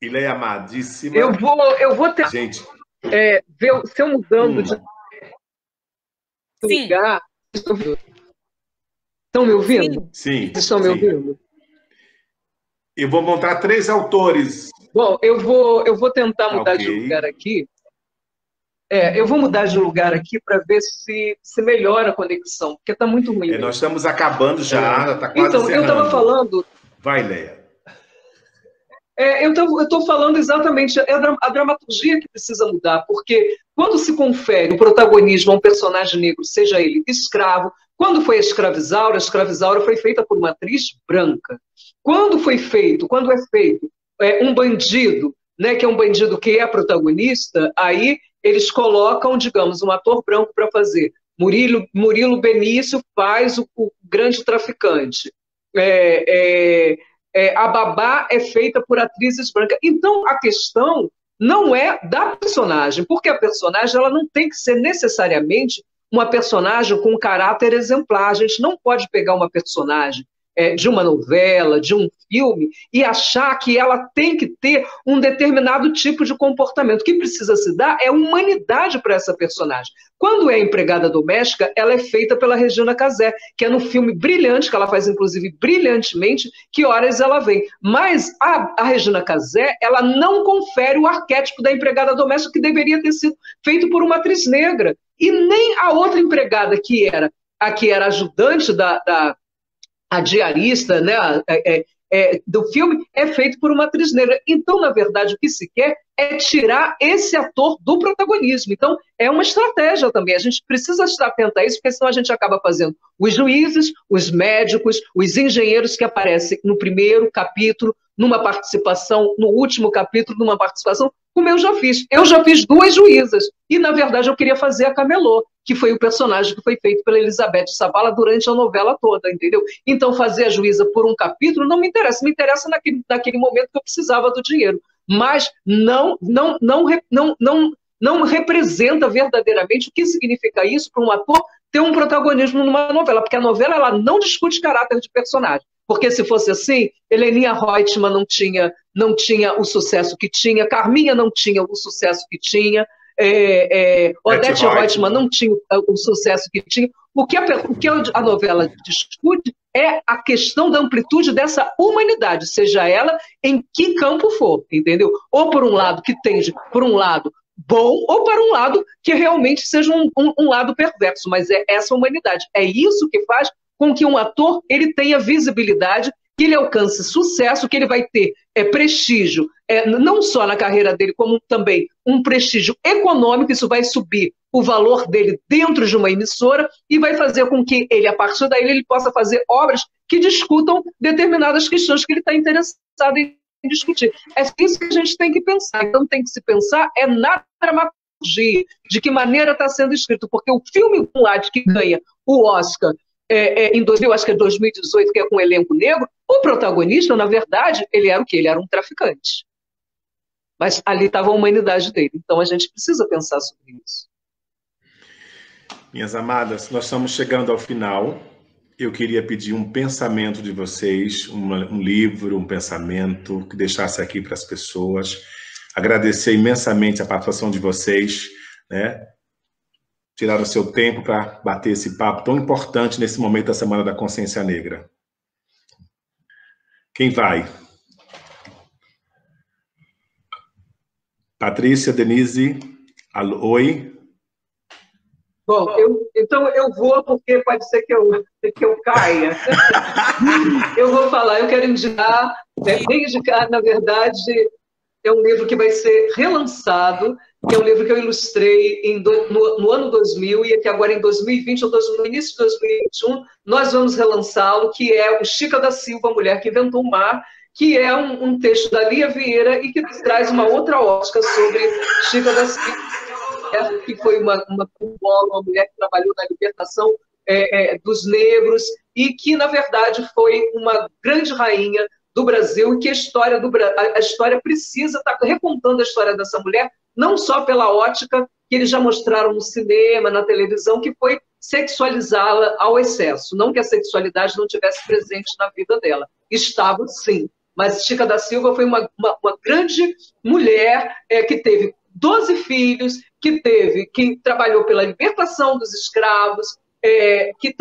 Ileia amadíssima. Eu vou ter... Gente... ver se eu mudando de lugar... Estão me ouvindo? Sim. Estão me ouvindo? Eu vou montar 3 autores. Bom, eu vou tentar mudar de lugar aqui. Eu vou mudar de lugar aqui para ver se melhora a conexão, porque está muito ruim. Nós estamos acabando já, está quase então, eu estava falando... Vai, Leia. Eu estou falando exatamente, a dramaturgia que precisa mudar, porque quando se confere o protagonismo a um personagem negro, seja ele escravo, quando foi a Escravizaura foi feita por uma atriz branca. Quando é feito um bandido, né, que é um bandido que é protagonista, aí eles colocam, digamos, um ator branco para fazer. Murilo Benício faz o grande traficante. A babá é feita por atrizes brancas. Então, a questão não é da personagem, porque a personagem ela não tem que ser necessariamente uma personagem com um caráter exemplar. A gente não pode pegar uma personagem de uma novela, de um filme, e achar que ela tem que ter um determinado tipo de comportamento. O que precisa se dar é humanidade para essa personagem. Quando é empregada doméstica, ela é feita pela Regina Casé, que é no filme brilhante, que ela faz, inclusive, brilhantemente, Que Horas Ela Vem. Mas a Regina Casé, ela não confere o arquétipo da empregada doméstica que deveria ter sido feito por uma atriz negra. E nem a outra empregada, que era ajudante a diarista, né, do filme, é feito por uma atriz negra. Então, na verdade, o que se quer é tirar esse ator do protagonismo. Então, é uma estratégia também. A gente precisa estar atento a isso, porque senão a gente acaba fazendo os juízes, os médicos, os engenheiros que aparecem no primeiro capítulo, numa participação, no último capítulo, numa participação, como eu já fiz. Eu já fiz 2 juízas. E, na verdade, eu queria fazer a Camelô, que foi o personagem que foi feito pela Elizabeth Sabala durante a novela toda, entendeu? Então, fazer a juíza por um capítulo não me interessa. Me interessa naquele momento que eu precisava do dinheiro. Mas não representa verdadeiramente o que significa isso para um ator ter um protagonismo numa novela, porque a novela ela não discute caráter de personagem. Porque se fosse assim, Heleninha Reutemann não tinha o sucesso que tinha, Carminha não tinha o sucesso que tinha, Odete Reutemann não tinha o sucesso que tinha. O que a novela discute é a questão da amplitude dessa humanidade, seja ela em que campo for, entendeu? Ou por um lado que tende, por um lado bom, ou para um lado que realmente seja um lado perverso, mas é essa humanidade. É isso que faz com que um ator ele tenha visibilidade, que ele alcance sucesso, que ele vai ter prestígio, não só na carreira dele, como também um prestígio econômico. Isso vai subir o valor dele dentro de uma emissora e vai fazer com que ele, a partir daí, ele possa fazer obras que discutam determinadas questões que ele está interessado em discutir. É isso que a gente tem que pensar. Então, tem que se pensar na dramaturgia, de que maneira está sendo escrito, porque o filme que ganha o Oscar em 2018, que é com o elenco negro, o protagonista, na verdade, ele era o quê? Ele era um traficante. Mas ali estava a humanidade dele. Então a gente precisa pensar sobre isso. Minhas amadas, nós estamos chegando ao final. eu queria pedir um pensamento de vocês, um livro, um pensamento que deixasse aqui para as pessoas. Agradecer imensamente a participação de vocês, né? Tiraram o seu tempo para bater esse papo tão importante nesse momento da Semana da Consciência Negra. Quem vai? Patrícia, Denise, oi? Bom, então eu vou, porque pode ser que eu caia. Eu vou falar, eu quero indicar, na verdade, é um livro que vai ser relançado, que é um livro que eu ilustrei no ano 2000, e que agora em 2020, ou no início de 2021, nós vamos relançá-lo, que é o Chica da Silva, a Mulher que Inventou o Mar, que é um texto da Lia Vieira e que traz uma outra ótica sobre Chica da Silva, que foi uma mulher que trabalhou na libertação dos negros e que, na verdade, foi uma grande rainha do Brasil e que a história precisa estar recontando a história dessa mulher, não só pela ótica que eles já mostraram no cinema, na televisão, que foi sexualizá-la ao excesso. Não que a sexualidade não estivesse presente na vida dela. Estava, sim. Mas Chica da Silva foi uma grande mulher que teve 12 filhos, que trabalhou pela libertação dos escravos, que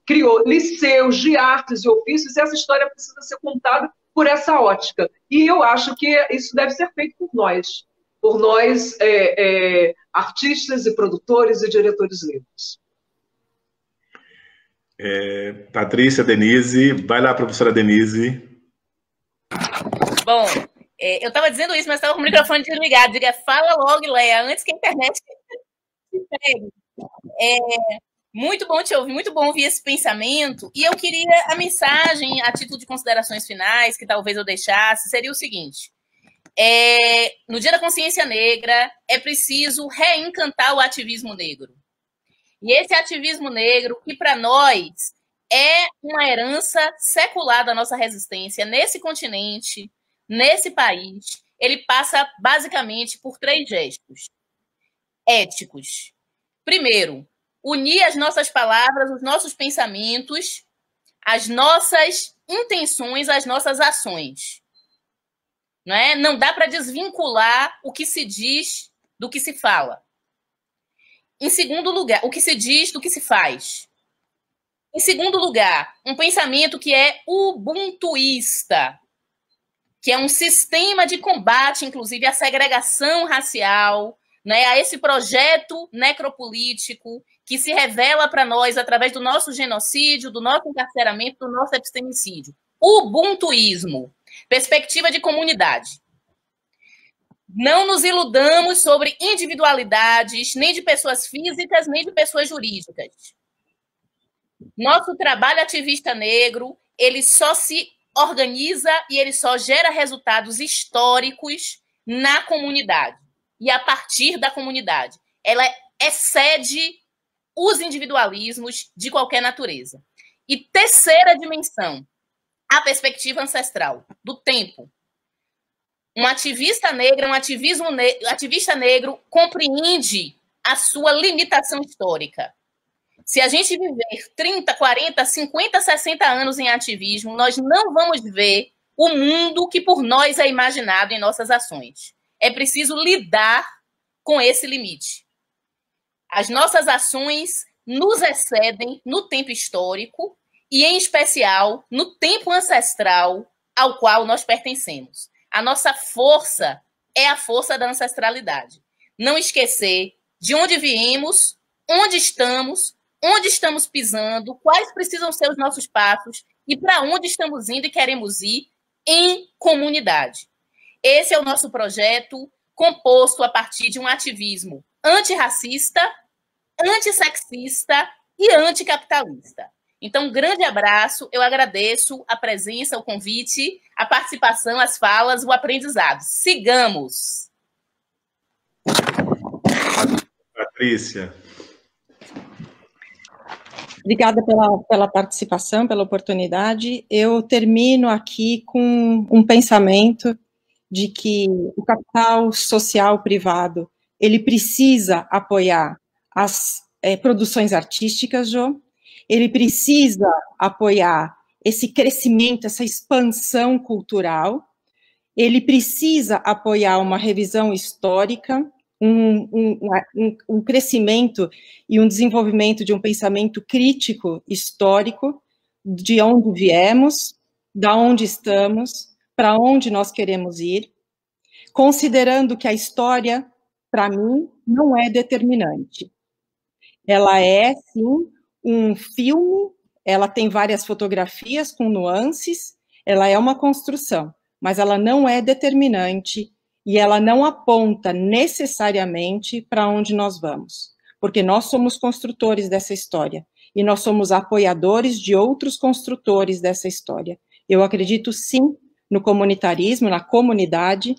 criou liceus de artes e ofícios, e essa história precisa ser contada por essa ótica. E eu acho que isso deve ser feito por nós artistas e produtores e diretores negros. Patrícia, Denise, vai lá, professora Denise. Bom, eu estava dizendo isso, mas estava com o microfone desligado. Diga, fala logo, Léa, antes que a internet se pegue. Muito bom te ouvir, muito bom ouvir esse pensamento. E eu queria a mensagem, a título de considerações finais, que talvez eu deixasse, seria o seguinte. No Dia da Consciência Negra, é preciso reencantar o ativismo negro. E esse ativismo negro, que para nós é uma herança secular da nossa resistência nesse continente, nesse país, ele passa basicamente por 3 gestos éticos. Primeiro, unir as nossas palavras, os nossos pensamentos, as nossas intenções, as nossas ações. Não dá para desvincular o que se diz do que se fala. Em segundo lugar, o que se diz do que se faz. Em segundo lugar, um pensamento que é ubuntuísta, que é um sistema de combate, inclusive, à segregação racial, a esse projeto necropolítico que se revela para nós através do nosso genocídio, do nosso encarceramento, do nosso abstemicídio. Ubuntuísmo, perspectiva de comunidade. Não nos iludamos sobre individualidades, nem de pessoas físicas, nem de pessoas jurídicas. Nosso trabalho ativista negro, ele só se organiza e ele só gera resultados históricos na comunidade e a partir da comunidade. Ela excede os individualismos de qualquer natureza. E terceira dimensão, a perspectiva ancestral, do tempo. Um ativista negro, ativista negro compreende a sua limitação histórica. Se a gente viver 30, 40, 50, 60 anos em ativismo, nós não vamos ver o mundo que por nós é imaginado em nossas ações. É preciso lidar com esse limite. As nossas ações nos excedem no tempo histórico e, em especial, no tempo ancestral ao qual nós pertencemos. A nossa força é a força da ancestralidade. Não esquecer de onde viemos, onde estamos pisando, quais precisam ser os nossos passos e para onde estamos indo e queremos ir em comunidade. Esse é o nosso projeto, composto a partir de um ativismo antirracista, antissexista e anticapitalista. Então, um grande abraço, eu agradeço a presença, o convite, a participação, as falas, o aprendizado. Sigamos! Patrícia. Obrigada pela participação, pela oportunidade. Eu termino aqui com um pensamento de que o capital social privado, ele precisa apoiar as produções artísticas, Jô. ele precisa apoiar esse crescimento, essa expansão cultural, ele precisa apoiar uma revisão histórica, um crescimento e um desenvolvimento de um pensamento crítico histórico, de onde viemos, da onde estamos, para onde nós queremos ir, considerando que a história, para mim, não é determinante. Ela é, sim, um filme, ela tem várias fotografias com nuances, ela é uma construção, mas ela não é determinante e ela não aponta necessariamente para onde nós vamos, porque nós somos construtores dessa história e nós somos apoiadores de outros construtores dessa história. Eu acredito, sim, no comunitarismo, na comunidade,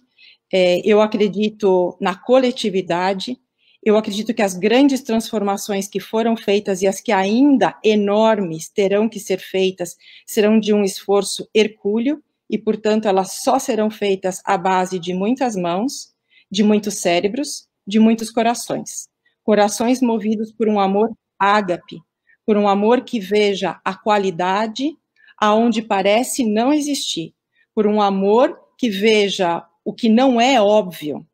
eu acredito na coletividade, eu acredito que as grandes transformações que foram feitas e as que ainda enormes terão que ser feitas serão de um esforço hercúleo e, portanto, elas só serão feitas à base de muitas mãos, de muitos cérebros, de muitos corações. Corações movidos por um amor ágape, por um amor que veja a qualidade aonde parece não existir, por um amor que veja o que não é óbvio,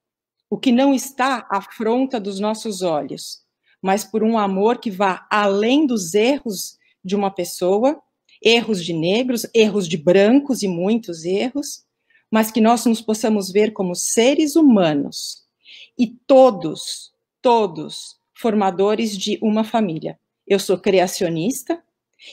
o que não está à fronta dos nossos olhos, mas por um amor que vá além dos erros de uma pessoa, erros de negros, erros de brancos e muitos erros, mas que nós nos possamos ver como seres humanos e todos formadores de uma família. Eu sou criacionista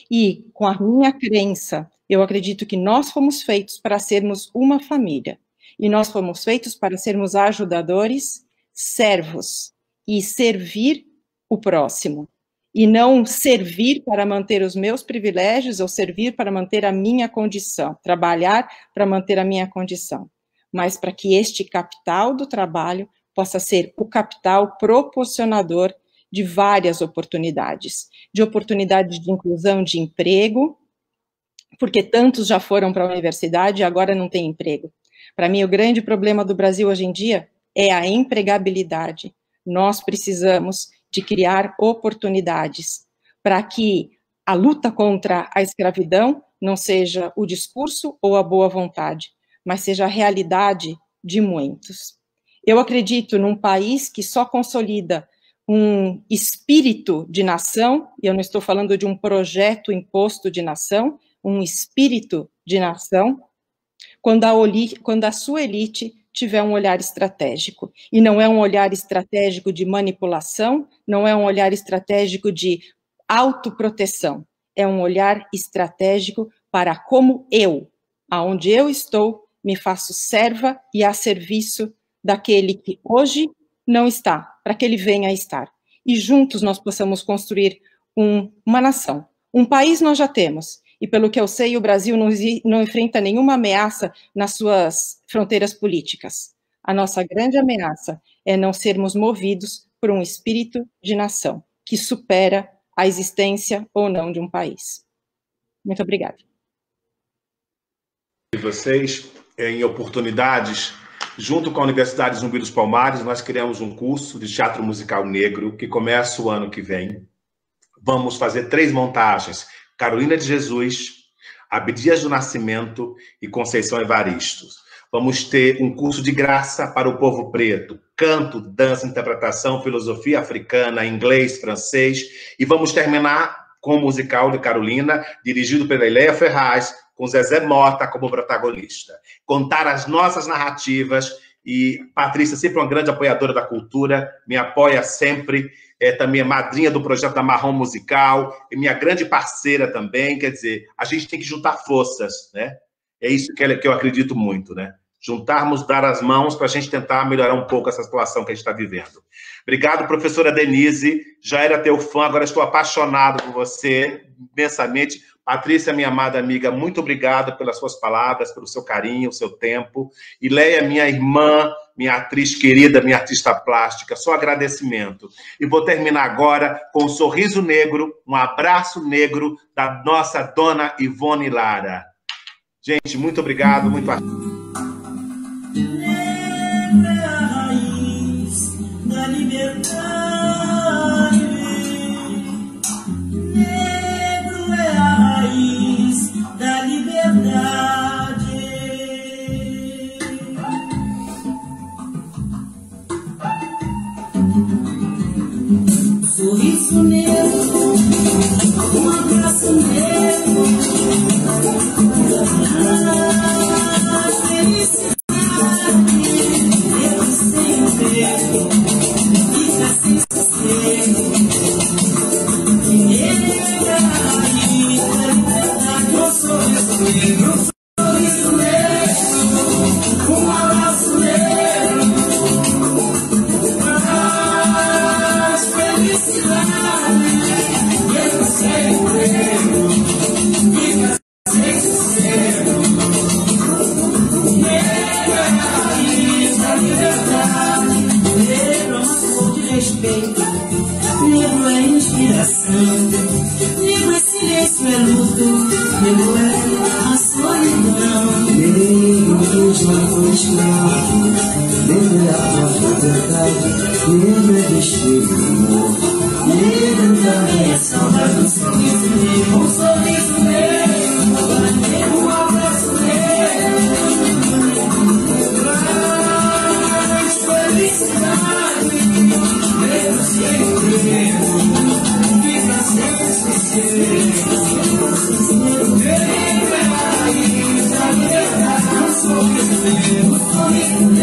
e, com a minha crença, eu acredito que nós fomos feitos para sermos uma família. E nós fomos feitos para sermos ajudadores, servos, e servir o próximo. E não servir para manter os meus privilégios, ou servir para manter a minha condição, trabalhar para manter a minha condição. Mas para que este capital do trabalho possa ser o capital proporcionador de várias oportunidades. De oportunidades de inclusão de emprego, porque tantos já foram para a universidade e agora não tem emprego. Para mim, o grande problema do Brasil hoje em dia é a empregabilidade. Nós precisamos de criar oportunidades para que a luta contra a escravidão não seja o discurso ou a boa vontade, mas seja a realidade de muitos. Eu acredito num país que só consolida um espírito de nação, e eu não estou falando de um projeto imposto de nação, um espírito de nação, quando a sua elite tiver um olhar estratégico. E não é um olhar estratégico de manipulação, não é um olhar estratégico de autoproteção, é um olhar estratégico para como eu, aonde eu estou, me faço serva e a serviço daquele que hoje não está, para que ele venha a estar. E juntos nós possamos construir uma nação. Um país nós já temos, e pelo que eu sei, o Brasil não enfrenta nenhuma ameaça nas suas fronteiras políticas. A nossa grande ameaça é não sermos movidos por um espírito de nação, que supera a existência ou não de um país. Muito obrigada. E vocês, em oportunidades, junto com a Universidade Zumbi dos Palmares, nós criamos um curso de teatro musical negro que começa o ano que vem. Vamos fazer 3 montagens: Carolina de Jesus, Abdias do Nascimento e Conceição Evaristo. Vamos ter um curso de graça para o povo preto: canto, dança, interpretação, filosofia africana, inglês, francês. E vamos terminar com o musical de Carolina, dirigido pela Ileia Ferraz, com Zezé Mota como protagonista. Contar as nossas narrativas, e Patrícia, sempre uma grande apoiadora da cultura, me apoia sempre, também é madrinha do projeto da Marrom Musical, e minha grande parceira também. Quer dizer, a gente tem que juntar forças, né? É isso que eu acredito muito, né? Juntarmos, dar as mãos para a gente tentar melhorar um pouco essa situação que a gente está vivendo. Obrigado, professora Denise. Já era teu fã, agora estou apaixonado por você, imensamente. Patrícia, minha amada amiga, muito obrigado pelas suas palavras, pelo seu carinho, o seu tempo. E Leia, minha irmã, minha atriz querida, minha artista plástica, só agradecimento. E vou terminar agora com um sorriso negro, um abraço negro da nossa dona Ivone Lara. Gente, muito obrigado, muito liberdade, sorriso negro, um abraço negro, felicidade, eu sempre fica sem sossego, um sorriso negro, um abraço negro, felicidade, eu sempre fica sem sossego, negro é a raiz da liberdade, negro é uma cor de respeito, negro é inspiração, negro é silêncio, é luto, negro é a solidão, negro já foi escravo, negro é a voz da verdade, negro é destino do amor, negro também é saudade do sorriso negro, um sorriso negro, um abraço negro, traz felicidade, negro sempre negro, fica sempre sossego, negro é a raiz da liberdade, um sorriso negro, um sorriso negro.